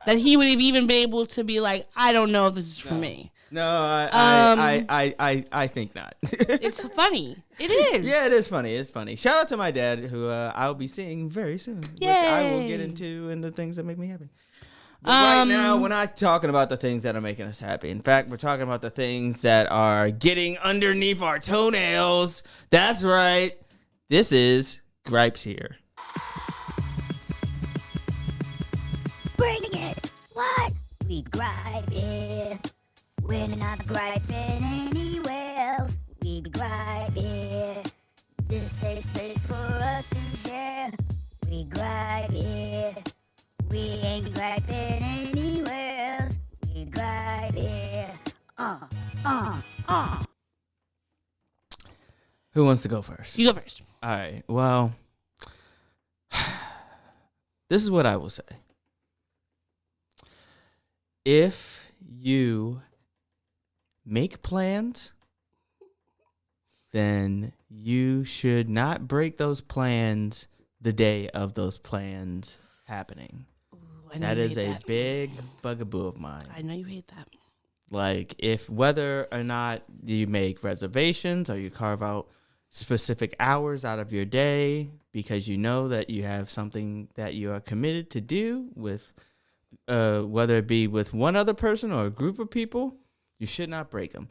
That he would even be able to be like, I don't know if this is for me. No, I think not. It's funny. It is. Yeah, it is funny. It's funny. Shout out to my dad, who I'll be seeing very soon, Yay. which I will get into in the things that make me happy. But right now, we're not talking about the things that are making us happy. In fact, we're talking about the things that are getting underneath our toenails. That's right. This is Gripes Here. Bringing it. What? We griping. We're not griping anywhere else. We griping. This safe space for us to share. We griping. We ain't griping anywhere else. We griping. Who wants to go first? You go first. All right. Well, this is what I will say. If you make plans, then you should not break those plans the day of those plans happening. Ooh, that is a big bugaboo of mine. I know you hate that. Like, if whether or not you make reservations or you carve out specific hours out of your day because you know that you have something that you are committed to do with, whether it be with one other person or a group of people, you should not break them.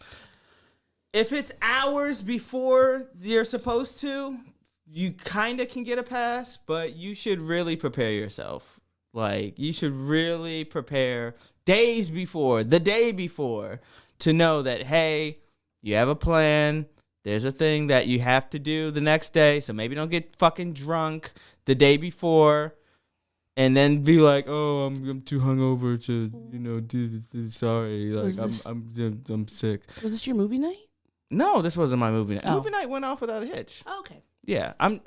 If it's hours before you're supposed to, you kind of can get a pass, but you should really prepare yourself. Like, you should really prepare days before, the day before, to know that, hey, you have a plan. There's a thing that you have to do the next day, so maybe don't get fucking drunk the day before and then be like, oh, I'm too hungover to, do this. Sorry, like, I'm sick. Was this your movie night? No, this wasn't my movie night. Oh. Movie night went off without a hitch. Oh, okay. Yeah, I'm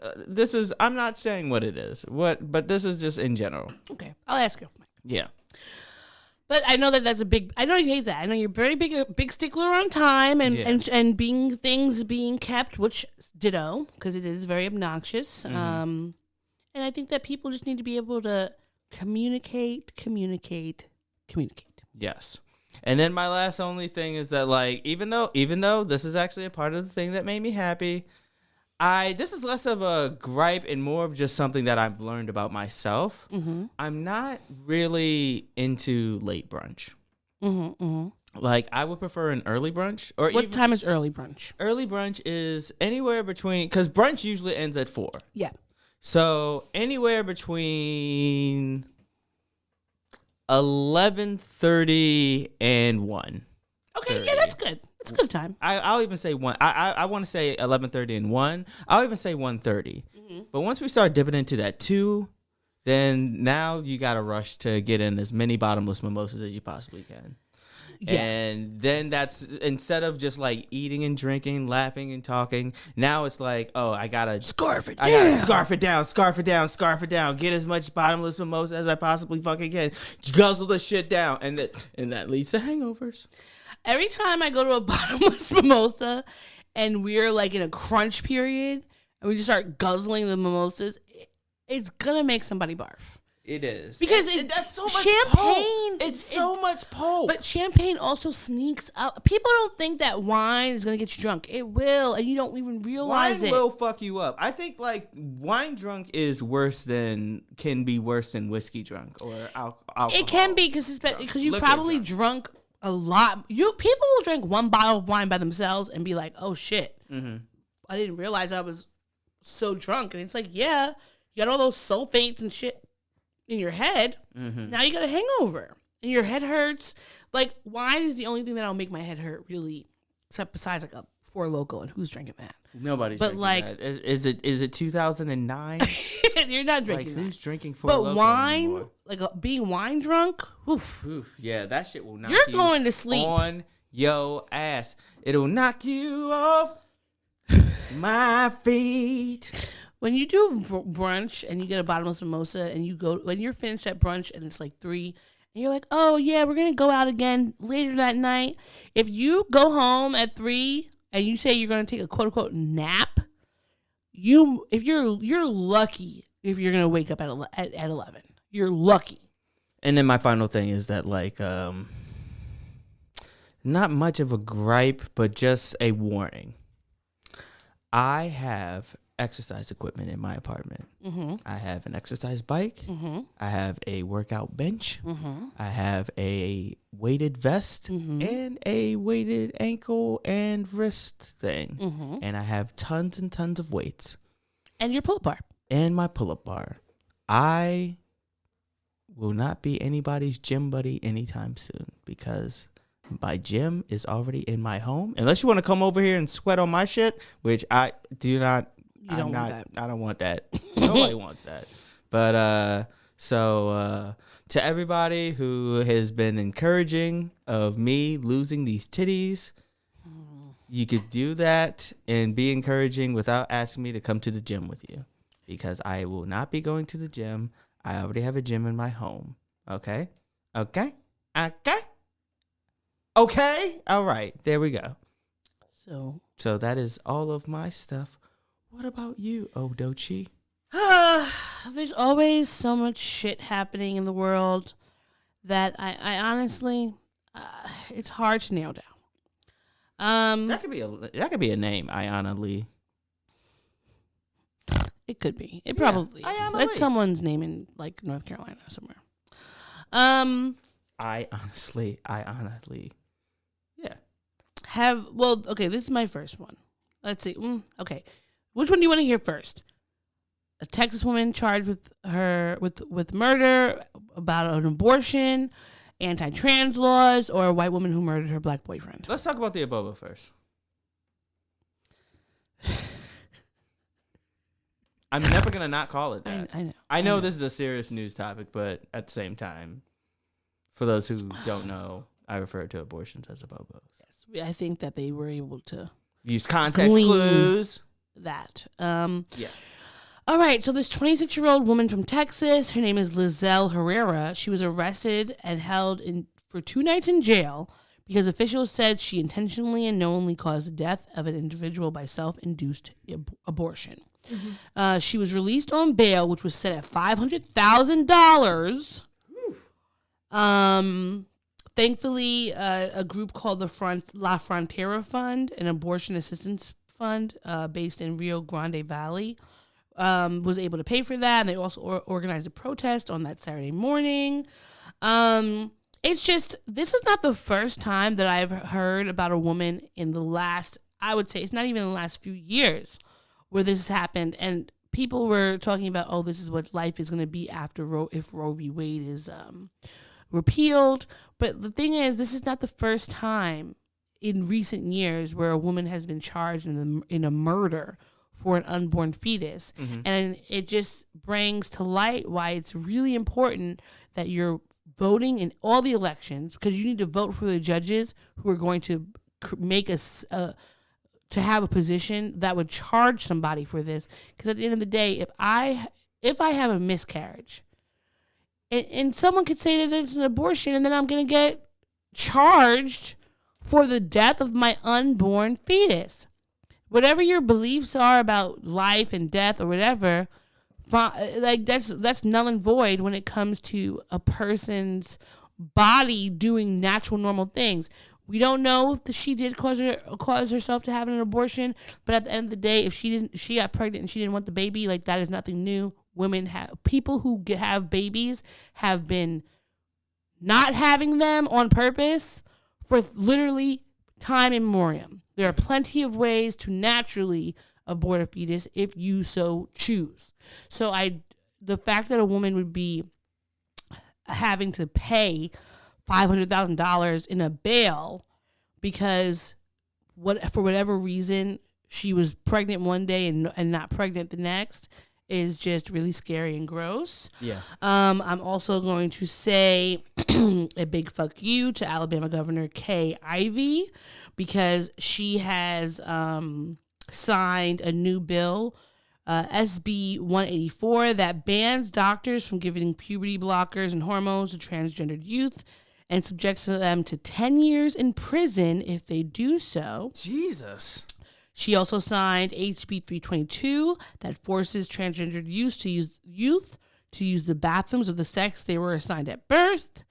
not saying what it is. But this is just in general. Okay, I'll ask you. Yeah. But I know that's a big. I know you hate that. I know you're very big stickler on time and things being kept, which ditto, because it is very obnoxious. Mm-hmm. And I think that people just need to be able to communicate. Yes. And then my last only thing is that, like, even though this is actually a part of the thing that made me happy, this is less of a gripe and more of just something that I've learned about myself. Mm-hmm. I'm not really into late brunch. Mm-hmm, mm-hmm. Like, I would prefer an early brunch. Or what time is early brunch? Early brunch is anywhere between, because brunch usually ends at 4. Yeah. So anywhere between 11:30 and 1. Okay, yeah, that's good. It's a good time. I'll even say 1. I want to say 11:30 and 1. I'll even say 1:30. Mm-hmm. But once we start dipping into that 2, then now you got to rush to get in as many bottomless mimosas as you possibly can. Yeah. And then that's, instead of just like eating and drinking, laughing and talking, now it's like, oh, I gotta scarf it down, get as much bottomless mimosa as I possibly fucking can, guzzle the shit down, and that leads to hangovers. Every time I go to a bottomless mimosa and we're like in a crunch period and we just start guzzling the mimosas, it's gonna make somebody barf. It is. Because that's so much champagne. It's so much pulp. But champagne also sneaks up. People don't think that wine is going to get you drunk. It will, and you don't even realize wine will fuck you up. I think, like, wine drunk is can be worse than whiskey drunk or alcohol. It can be because you probably drunk a lot. People will drink one bottle of wine by themselves and be like, "Oh shit, I didn't realize I was so drunk." And it's like, yeah, you got all those sulfates and shit in your head. Now you got a hangover and your head hurts. Like, wine is the only thing that'll make my head hurt, really, except besides like a Four Loko, and who's drinking that? Nobody's drinking that. Is it 2009? You're not drinking like, that. Who's drinking Four Loko wine, anymore? like being wine drunk, oof. Yeah, that shit will knock You're you going to sleep on your ass. It'll knock you off my feet. When you do brunch and you get a bottomless mimosa and when you're finished at brunch and it's like 3 and you're like, oh yeah, we're going to go out again later that night. If you go home at 3 and you say you're going to take a quote unquote nap, you're lucky if you're going to wake up at 11. You're lucky. And then my final thing is that, like, not much of a gripe, but just a warning. I have exercise equipment in my apartment. I have an exercise bike. I have a workout bench. I have a weighted vest and a weighted ankle and wrist thing. And I have tons and tons of weights. And your pull-up bar. And my pull-up bar. I will not be anybody's gym buddy anytime soon because my gym is already in my home. Unless you want to come over here and sweat on my shit, which I do not. I don't want that. Nobody wants that. But so to everybody who has been encouraging of me losing these titties, you could do that and be encouraging without asking me to come to the gym with you, because I will not be going to the gym. I already have a gym in my home. Okay. All right. There we go. So that is all of my stuff. What about you, Odochi? There's always so much shit happening in the world that I honestly, it's hard to nail down. That could be a name, Ayana Lee. It could be. It probably is. Ayana That's Lee. Someone's name in like North Carolina somewhere. Ayana Lee. Yeah. Okay, this is my first one. Let's see. Okay. Which one do you want to hear first? A Texas woman charged with murder, about an abortion, anti-trans laws, or a white woman who murdered her black boyfriend? Let's talk about the Aboba first. I'm never going to not call it that. I know this is a serious news topic, but at the same time, for those who don't know, I refer to abortions as Abobos. Yes, I think that they were able to use context clues. That. Yeah. All right, so this 26-year-old woman from Texas, her name is Lizelle Herrera. She was arrested and held for 2 nights in jail because officials said she intentionally and knowingly caused the death of an individual by self-induced abortion. She was released on bail, which was set at $500,000. Thankfully, a group called the La Frontera Fund, an abortion assistance fund based in Rio Grande Valley, was able to pay for that. And they also organized a protest on that Saturday morning. It's just, this is not the first time that I've heard about a woman in the last, I would say it's not even in the last few years where this has happened. And people were talking about, oh, this is what life is going to be after if Roe v. Wade is repealed. But the thing is, this is not the first time in recent years where a woman has been charged in a murder for an unborn fetus. And it just brings to light why it's really important that you're voting in all the elections, because you need to vote for the judges who are going to make us to have a position that would charge somebody for this. Because at the end of the day, if I have a miscarriage and someone could say that it's an abortion, and then I'm going to get charged for the death of my unborn fetus. Whatever your beliefs are about life and death or whatever, like that's null and void when it comes to a person's body doing natural, normal things. We don't know if she did cause herself to have an abortion, but at the end of the day, if she got pregnant and she didn't want the baby, like, that is nothing new. People who have babies have been not having them on purpose for literally time immemorial. There are plenty of ways to naturally abort a fetus if you so choose. So the fact that a woman would be having to pay $500,000 in a bail because for whatever reason she was pregnant one day and not pregnant the next is just really scary and gross. Yeah. I'm also going to say a big fuck you to Alabama Governor Kay Ivey because she has signed a new bill, SB 184, that bans doctors from giving puberty blockers and hormones to transgendered youth and subjects them to 10 years in prison if they do so. Jesus. She also signed HB 322 that forces transgendered youth to use the bathrooms of the sex they were assigned at birth,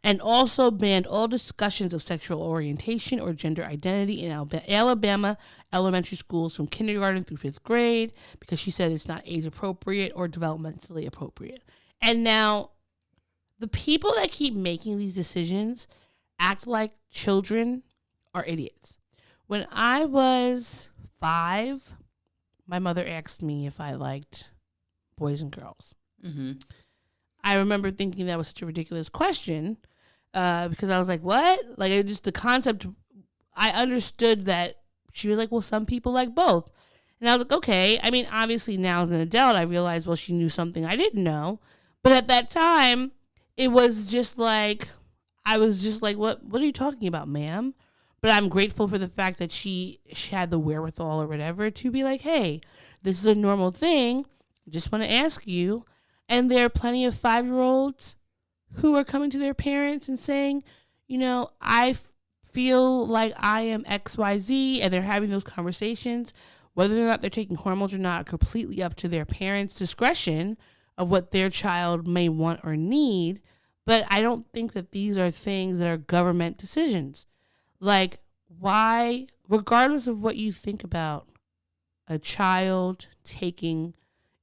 and also banned all discussions of sexual orientation or gender identity in Alabama elementary schools from kindergarten through 5th grade because she said it's not age appropriate or developmentally appropriate. And now the people that keep making these decisions act like children are idiots. When I was 5, my mother asked me if I liked boys and girls. Mm-hmm. I remember thinking that was such a ridiculous question because I was like, what? Like, it just the concept, I understood that she was like, well, some people like both. And I was like, okay. I mean, obviously now as an adult, I realized, well, she knew something I didn't know. But at that time, it was just like, I was just like, what are you talking about, ma'am? But I'm grateful for the fact that she had the wherewithal or whatever to be like, hey, this is a normal thing. Just want to ask you. And there are plenty of 5-year-olds who are coming to their parents and saying, you know, I feel like I am XYZ, and they're having those conversations. Whether or not they're taking hormones or not, completely up to their parents' discretion of what their child may want or need. But I don't think that these are things that are government decisions. Like, why, regardless of what you think about a child taking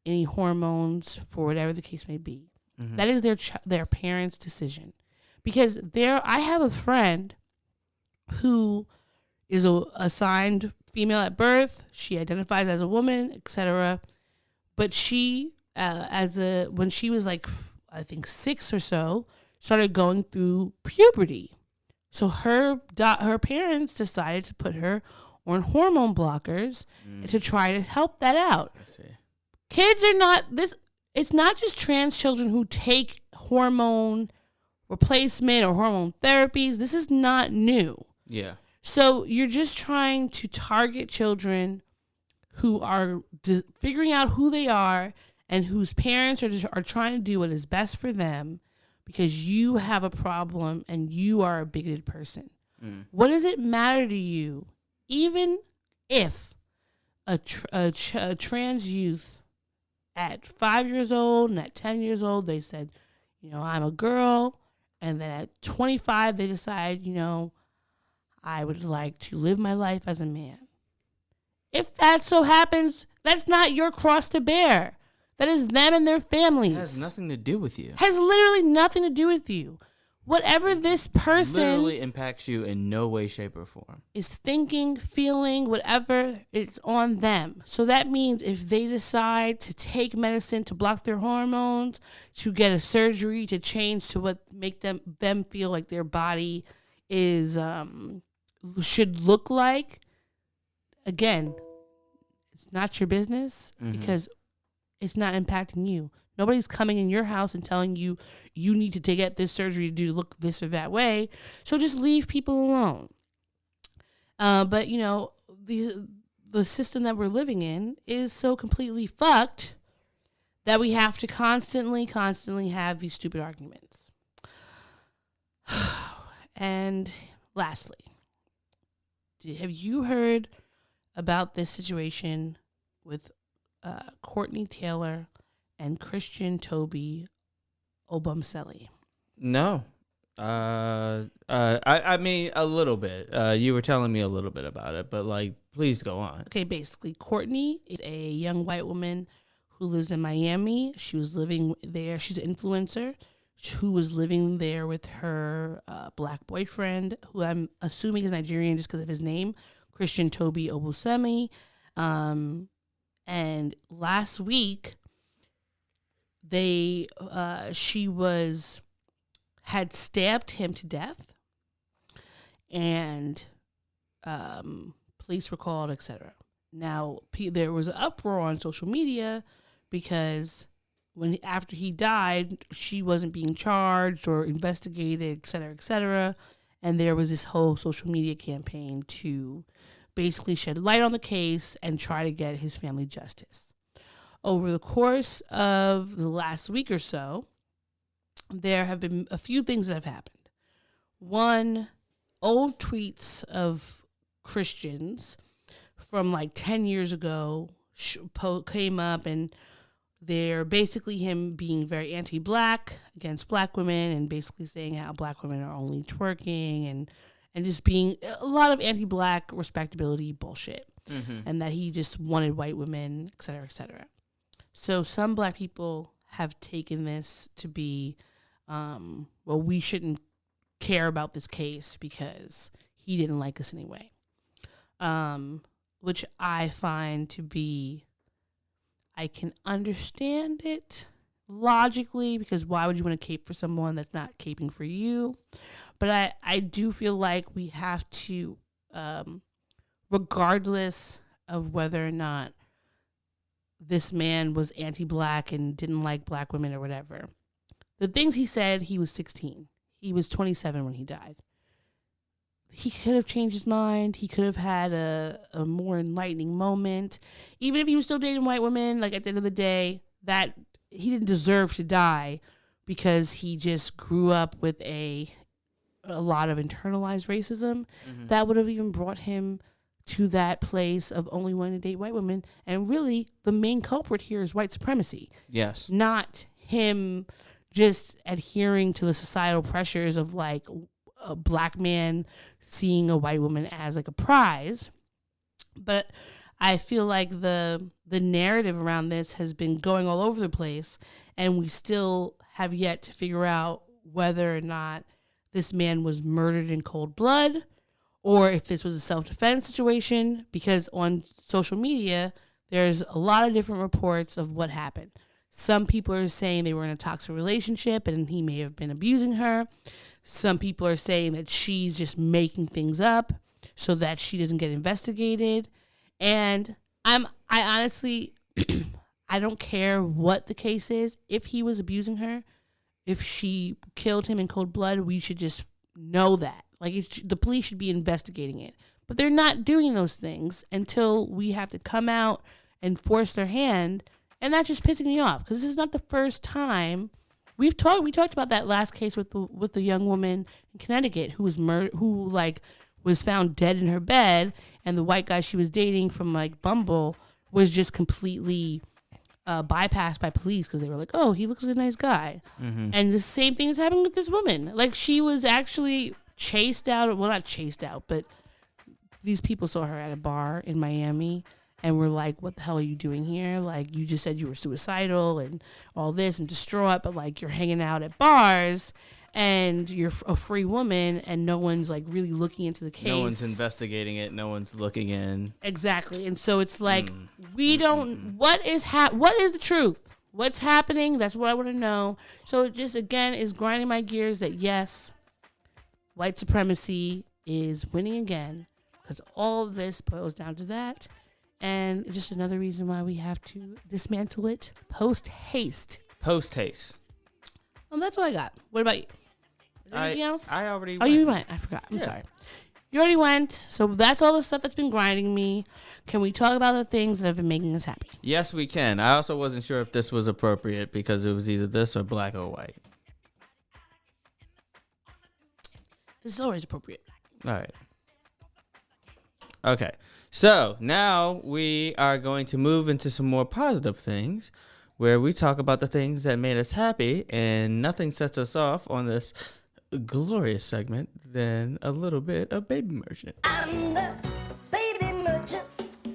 any hormones for whatever the case may be, that is their parents' decision. Because I have a friend who is assigned female at birth. She identifies as a woman, etc. But she, when she was like, I think 6 or so, started going through puberty. So her parents decided to put her on hormone blockers to try to help that out. I see. Kids are not this. It's not just trans children who take hormone replacement or hormone therapies. This is not new. Yeah. So you're just trying to target children who are figuring out who they are and whose parents are trying to do what is best for them because you have a problem and you are a bigoted person. What does it matter to you, even if a trans youth at 5 years old and at 10 years old, they said, you know, I'm a girl. And then at 25, they decide, you know, I would like to live my life as a man. If that so happens, that's not your cross to bear. That is them and their families. It has nothing to do with you. Has literally nothing to do with you. Whatever this person literally impacts you in no way, shape, or form is thinking, feeling, whatever, it's on them. So that means if they decide to take medicine to block their hormones, to get a surgery to change to what make them feel like their body is should look like, again, it's not your business because it's not impacting you. Nobody's coming in your house and telling you you need to get this surgery to look this or that way. So just leave people alone. But, you know, the system that we're living in is so completely fucked that we have to constantly have these stupid arguments. And lastly, have you heard about this situation with Courtney Taylor and Christian Toby Obumseli? No. I mean, a little bit. You were telling me a little bit about it, but, like, please go on. Okay, basically, Courtney is a young white woman who lives in Miami. She was living there. She's an influencer. who was living there with her black boyfriend, who I'm assuming is Nigerian just because of his name, Christian Toby Obusemi. And last week, she had stabbed him to death, and police were called, etc. Now, there was an uproar on social media because after he died, she wasn't being charged or investigated, etc., etc. And there was this whole social media campaign to basically shed light on the case and try to get his family justice. Over the course of the last week or so, there have been a few things that have happened. One, old tweets of Christians from like 10 years ago came up, and they're basically him being very anti-black against black women, and basically saying how black women are only twerking, and just being a lot of anti-black respectability bullshit, and that he just wanted white women, et cetera, et cetera. So some black people have taken this to be, we shouldn't care about this case because he didn't like us anyway. Which I find to be, I can understand it logically, because why would you want to cape for someone that's not caping for you? But I do feel like we have to, regardless of whether or not this man was anti-black and didn't like black women or whatever, the things he said, he was 16. He was 27 when he died. He could have changed his mind. He could have had a more enlightening moment. Even if he was still dating white women, like at the end of the day, that he didn't deserve to die because he just grew up with a lot of internalized racism that would have even brought him to that place of only wanting to date white women. And really, the main culprit here is white supremacy. Yes. Not him just adhering to the societal pressures of like a black man seeing a white woman as like a prize. But I feel like the narrative around this has been going all over the place, and we still have yet to figure out whether or not this man was murdered in cold blood or if this was a self-defense situation, because on social media, there's a lot of different reports of what happened. Some people are saying they were in a toxic relationship and he may have been abusing her. Some people are saying that she's just making things up so that she doesn't get investigated. And I honestly, I don't care what the case is. If he was abusing her, if she killed him in cold blood, we should just know that. Like, the police should be investigating it. But they're not doing those things until we have to come out and force their hand. And that's just pissing me off, because this is not the first time. We talked about that last case with the young woman in Connecticut who was was found dead in her bed, and the white guy she was dating from like Bumble was just completely bypassed by police because they were like, oh, he looks like a nice guy. And the same thing is happening with this woman. Like, she was actually chased out. Well, not chased out, but these people saw her at a bar in Miami and were like, what the hell are you doing here? Like, you just said you were suicidal and all this and distraught, but like, you're hanging out at bars and you're a free woman and no one's like really looking into the case. No one's investigating it. No one's looking in. Exactly. And so it's like, we don't, what is the truth? What's happening? That's what I want to know. So it just, again, is grinding my gears that yes, white supremacy is winning again, because all of this boils down to that. And just another reason why we have to dismantle it post haste. That's all I got. What about you? Is there anything else? I already went. Oh, you went. I forgot. I'm sorry. You already went. So that's all the stuff that's been grinding me. Can we talk about the things that have been making us happy? Yes, we can. I also wasn't sure if this was appropriate because it was either this or black or white. This is always appropriate. All right. Okay. So now we are going to move into some more positive things where we talk about the things that made us happy, and nothing sets us off on this glorious segment than a little bit of Baby Merchant. I'm the baby merchant.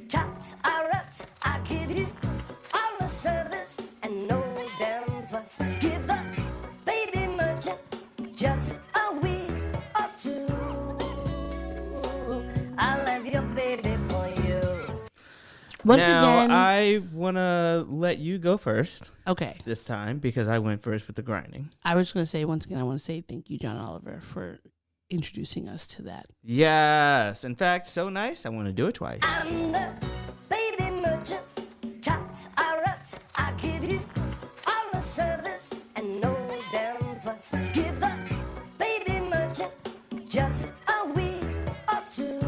Cats are rats. I give you all the service and no damn fuss. Give the baby Once now, again, I want to let you go first. Okay. This time, because I went first with the grinding. I was going to say, once again, I want to say thank you, John Oliver, for introducing us to that. Yes. In fact, so nice, I want to do it twice. I'm the baby merchant. Cats are rats. I give you all the service and no damn fuss. Give the baby merchant just a week or two.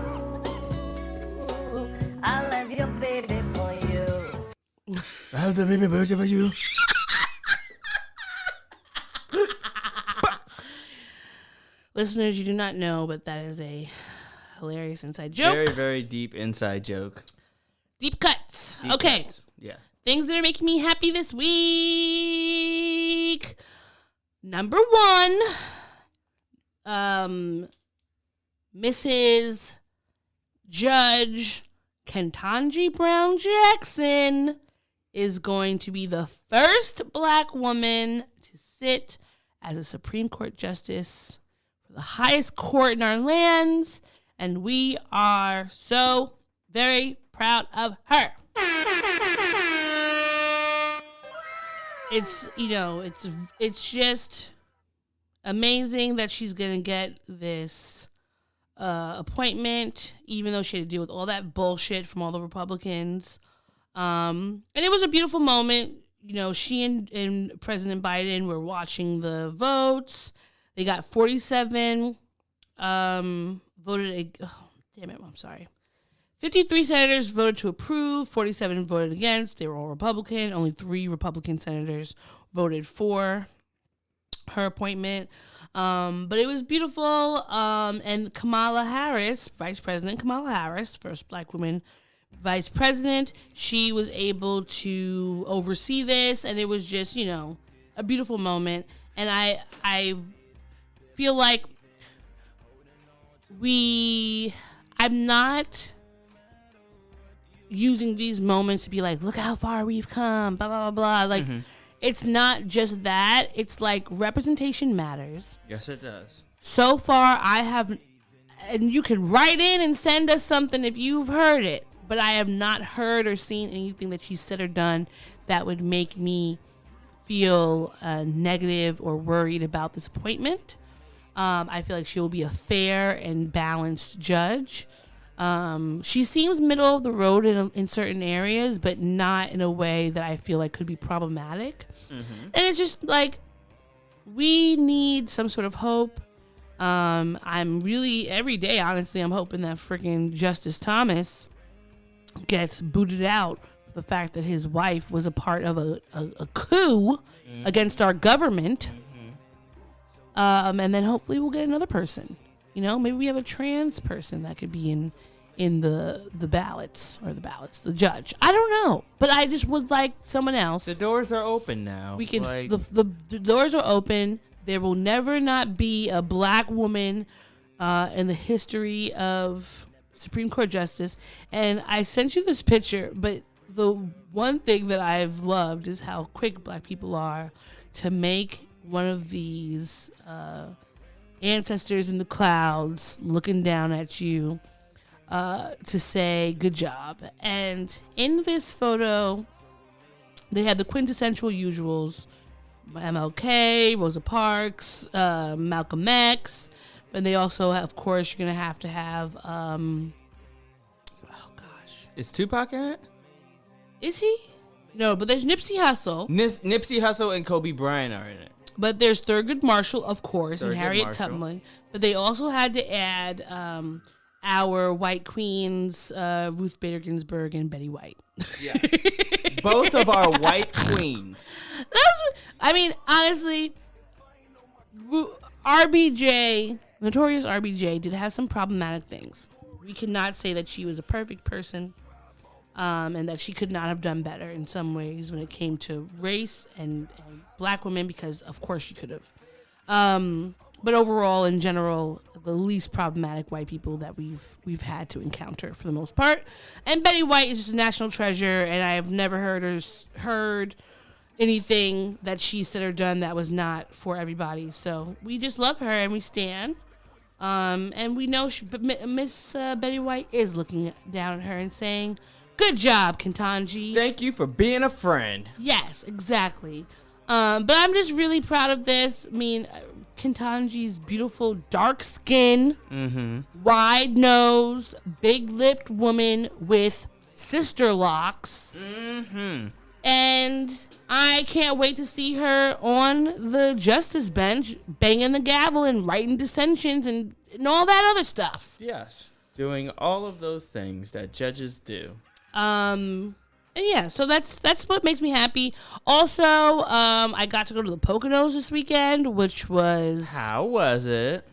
I'll have your baby for you. I have the baby merchant for you. Listeners, you do not know, but that is a hilarious inside joke. Very, very deep inside joke. Deep cuts. Deep Okay. cuts. Yeah. Things that are making me happy this week. Number one, Mrs. Judge Ketanji Brown Jackson is going to be the first black woman to sit as a Supreme Court justice for the highest court in our lands, and we are so very proud of her. It's, it's just amazing that she's going to get this appointment, even though she had to deal with all that bullshit from all the Republicans. And it was a beautiful moment. She and President Biden were watching the votes. They got 47 voted. Oh, damn it, I'm sorry. 53 senators voted to approve, 47 voted against. They were all Republican. Only 3 Republican senators voted for her appointment. But it was beautiful. And Kamala Harris, Vice President Kamala Harris, first black woman vice president, she was able to oversee this, and it was just, a beautiful moment. And I feel like I'm not using these moments to be like, look how far we've come, blah, blah, blah, blah. Like, It's not just that. It's like representation matters. Yes, it does. So far, I have, and you can write in and send us something if you've heard it, but I have not heard or seen anything that she said or done that would make me feel negative or worried about this appointment. I feel like she will be a fair and balanced judge. She seems middle of the road in certain areas, but not in a way that I feel like could be problematic. And it's just like, we need some sort of hope. I'm really, every day, honestly, I'm hoping that freaking Justice Thomas gets booted out for the fact that his wife was a part of a coup against our government. And then hopefully we'll get another person. Maybe we have a trans person that could be in the ballots, the judge. I don't know, but I just would like someone else. The doors are open now. We can, the doors are open. There will never not be a black woman in the history of Supreme Court justice. And I sent you this picture, but the one thing that I've loved is how quick black people are to make one of these ancestors in the clouds looking down at you to say good job. And in this photo, they had the quintessential usuals: MLK, Rosa Parks, Malcolm X. And they also have, of course, you're gonna have to have is Tupac in it? Is he? No, but there's Nipsey Hussle. Nipsey Hussle and Kobe Bryant are in it. But there's Thurgood Marshall, of course, and Thurgood Harriet Marshall. Tubman. But they also had to add our white queens, Ruth Bader Ginsburg and Betty White. Yes. Both of our white queens. Honestly, RBJ, Notorious RBJ, did have some problematic things. We cannot say that she was a perfect person, and that she could not have done better in some ways when it came to race and black women, because of course she could have. But overall, in general, the least problematic white people that we've had to encounter for the most part. And Betty White is just a national treasure, and I have never heard anything that she said or done that was not for everybody. So we just love her and we stan. And we know Miss Betty White is looking down at her and saying, Good job, Kentanji. Thank you for being a friend. Yes, exactly. But I'm just really proud of this. I mean, Kentanji's beautiful dark skin, wide nose, big lipped woman with sister locks. And I can't wait to see her on the justice bench, banging the gavel and writing dissensions and all that other stuff. Yes. Doing all of those things that judges do. And yeah, so that's what makes me happy. Also, I got to go to the Poconos this weekend, which was... How was it?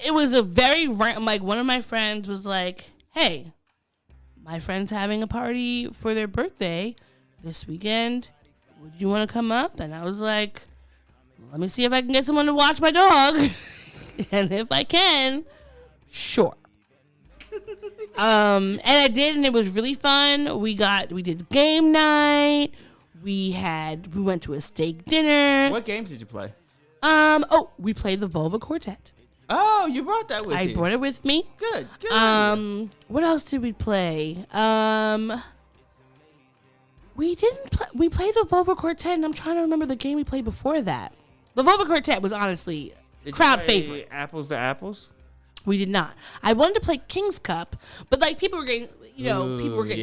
It was a very... Like, one of my friends was like, hey, my friend's having a party for their birthday this weekend. Would you want to come up? And I was like, let me see if I can get someone to watch my dog. And if I can, sure. And I did, and it was really fun. We did game night. We went to a steak dinner. What games did you play? We played the Vulva Quartet. Oh, you brought that with you. I brought it with me. Good. What else did we play? We played the Vulva Quartet, and I'm trying to remember the game we played before that. The Vulva Quartet was honestly crowd favorite. Apples to Apples? We did not. I wanted to play King's Cup, but like people were getting,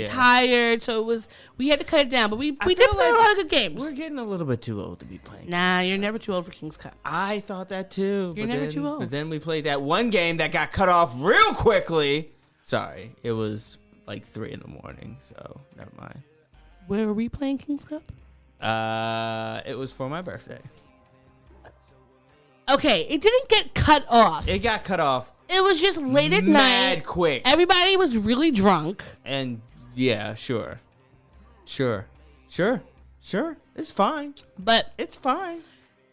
tired, so we had to cut it down. But we did play a lot of good games. We're getting a little bit too old to be playing. Nah, you're never too old for King's Cup. I thought that too. You're never too old. But then we played that one game that got cut off real quickly. Sorry, it was like 3 a.m, so never mind. Where were we playing King's Cup? It was for my birthday. Okay, it didn't get cut off. It got cut off. It was just late at night. Mad quick. Everybody was really drunk. And yeah, sure. It's fine. But it's fine.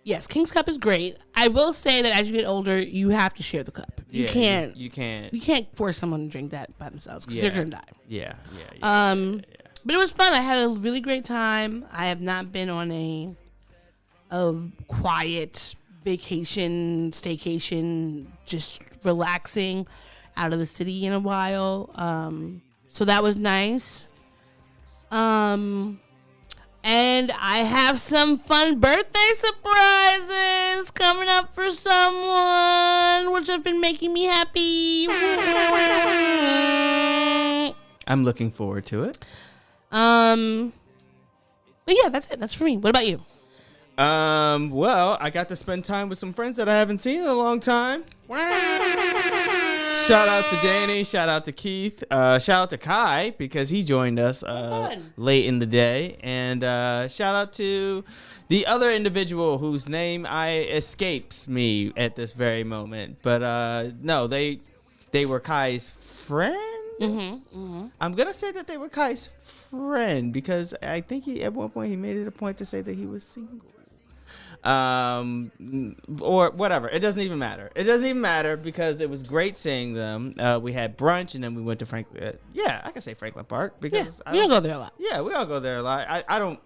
Yes, King's Cup is great. I will say that as you get older, you have to share the cup. You can't. You can't force someone to drink that by themselves because they're gonna die. Yeah. But it was fun. I had a really great time. I have not been on a quiet vacation, staycation, just relaxing out of the city in a while. So that was nice. And I have some fun birthday surprises coming up for someone, which have been making me happy. I'm looking forward to it. But yeah, that's it. That's for me. What about you? Well, I got to spend time with some friends that I haven't seen in a long time. Shout out to Danny. Shout out to Keith. Shout out to Kai because he joined us late in the day. And shout out to the other individual whose name escapes me at this very moment. But no, they were Kai's friend. I'm gonna say that they were Kai's friend because I think at one point he made it a point to say that he was single. Or whatever. It doesn't even matter. It doesn't even matter because it was great seeing them. We had brunch and then we went to Franklin. I can say Franklin Park because we all go there a lot. Yeah, we all go there a lot. I don't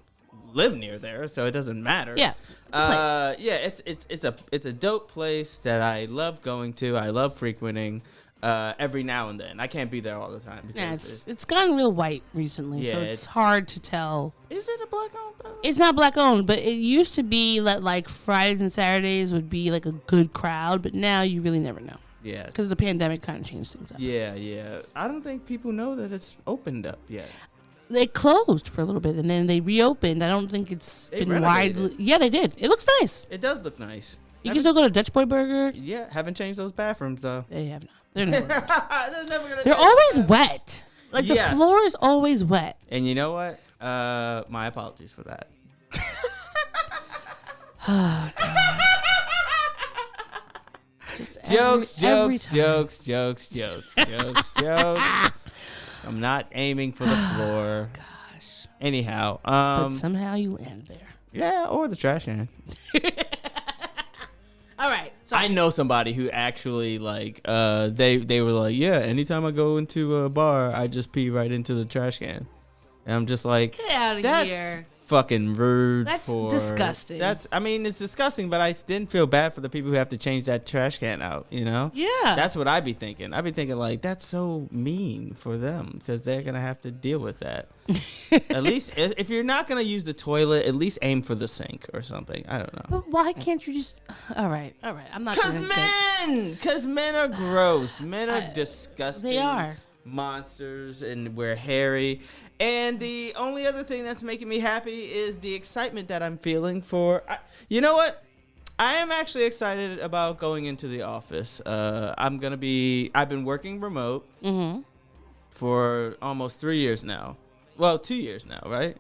live near there, so it doesn't matter. Yeah, it's a dope place that I love going to. I love frequenting. Every now and then. I can't be there all the time. Because it's gotten real white recently, so it's hard to tell. Is it a black owned? It's not black owned, but it used to be that like Fridays and Saturdays would be like a good crowd, but now you really never know. Yeah. Because the pandemic kind of changed things up. Yeah. I don't think people know that it's opened up yet. They closed for a little bit and then they reopened. I don't think it's been widely. Yeah, they did. It looks nice. It does look nice. You can still go to Dutch Boy Burger. Yeah, haven't changed those bathrooms though. They have not. They're never They're always wet. Like the floor is always wet. And you know what? My apologies for that. Oh, Jokes. I'm not aiming for the floor. Gosh. Anyhow, but somehow you land there. Yeah, or the trash can. All right. I know somebody who actually like they were like, yeah, anytime I go into a bar, I just pee right into the trash can. And I'm just like, get out of here. fucking rude. That's disgusting. I mean, it's disgusting, but I didn't feel bad for the people who have to change that trash can out, you know? Yeah. That's what I'd be thinking. I'd be thinking, like, that's so mean for them because they're going to have to deal with that. At least, if you're not going to use the toilet, at least aim for the sink or something. I don't know. But why can't you just... All right. I'm not... Because men are gross. Men are disgusting. They are. Monsters, and we're hairy. And the only other thing that's making me happy is the excitement that I'm feeling for... you know what? I am actually excited about going into the office. I've been working remote for almost 3 years now. Well, 2 years now, right?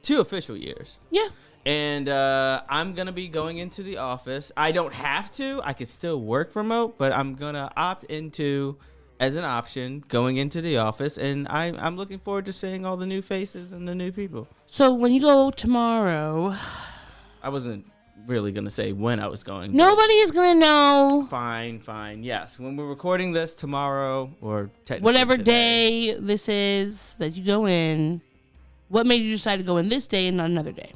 2 official years. Yeah. And I'm going to be going into the office. I don't have to. I could still work remote, but I'm going to opt into, as an option, going into the office. And I'm looking forward to seeing all the new faces and the new people. So when you go tomorrow... I wasn't really going to say when I was going. Nobody is going to know. Fine. Yes. When we're recording this tomorrow or technically whatever today, day this is that you go in, what made you decide to go in this day and not another day?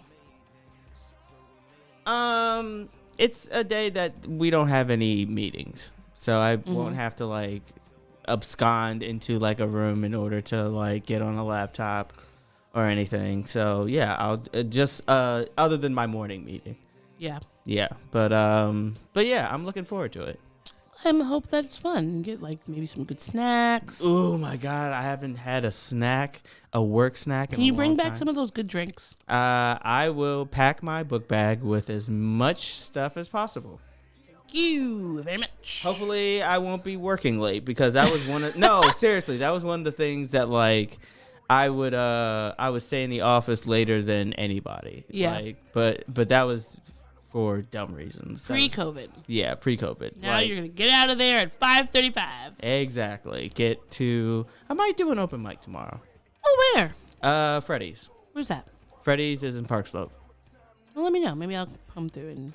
It's a day that we don't have any meetings. So I won't have to like abscond into like a room in order to like get on a laptop or anything. So yeah, I'll just other than my morning meeting. Yeah, but yeah, I'm looking forward to it. I hope that's fun. Get like maybe some good snacks. Oh my God, I haven't had a work snack. Can you bring back some of those good drinks? I will pack my book bag with as much stuff as possible. Thank you very much. Hopefully, I won't be working late because that was seriously, that was one of the things that like I would stay in the office later than anybody. Yeah. Like, but that was for dumb reasons. Pre-COVID. Yeah, pre-COVID. Now you're going to get out of there at 5:35. Exactly. I might do an open mic tomorrow. Oh, where? Freddy's. Where's that? Freddy's is in Park Slope. Well, let me know. Maybe I'll come through and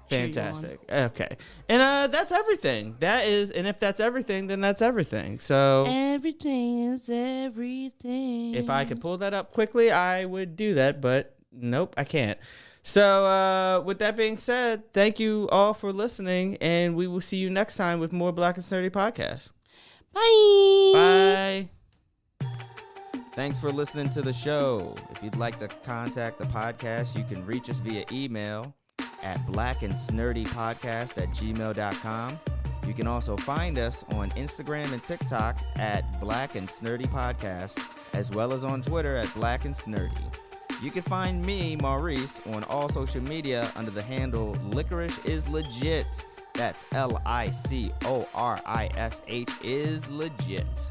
fantastic. Okay. And that's everything. And if that's everything, then that's everything. So everything is everything. If I could pull that up quickly, I would do that, but nope, I can't. So with that being said, thank you all for listening, and we will see you next time with more Black and Sturdy Podcast. Bye. Thanks for listening to the show. If you'd like to contact the podcast, you can reach us via email at blackandsnerdypodcast@gmail.com. You can also find us on Instagram and TikTok at Black and Snurdy Podcast, as well as on Twitter at Black and Snurdy. You can find me, Maurice, on all social media under the handle Licorish is Legit. That's LICORISH is legit.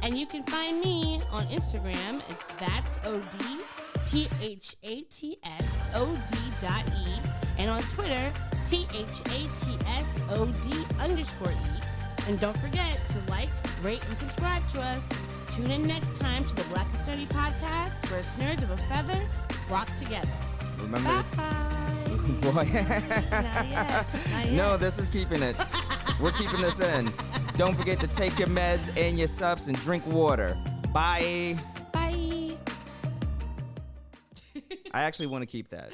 And you can find me on Instagram. It's that's OD THATSOD.E, and on Twitter, THATSOD_E. And don't forget to like, rate, and subscribe to us. Tune in next time to the Black and Sturdy Podcast, where nerds of a feather flock together. Remember? Bye. Boy. Not yet. No, this is keeping it. We're keeping this in. Don't forget to take your meds and your subs and drink water. Bye. Bye. I actually want to keep that.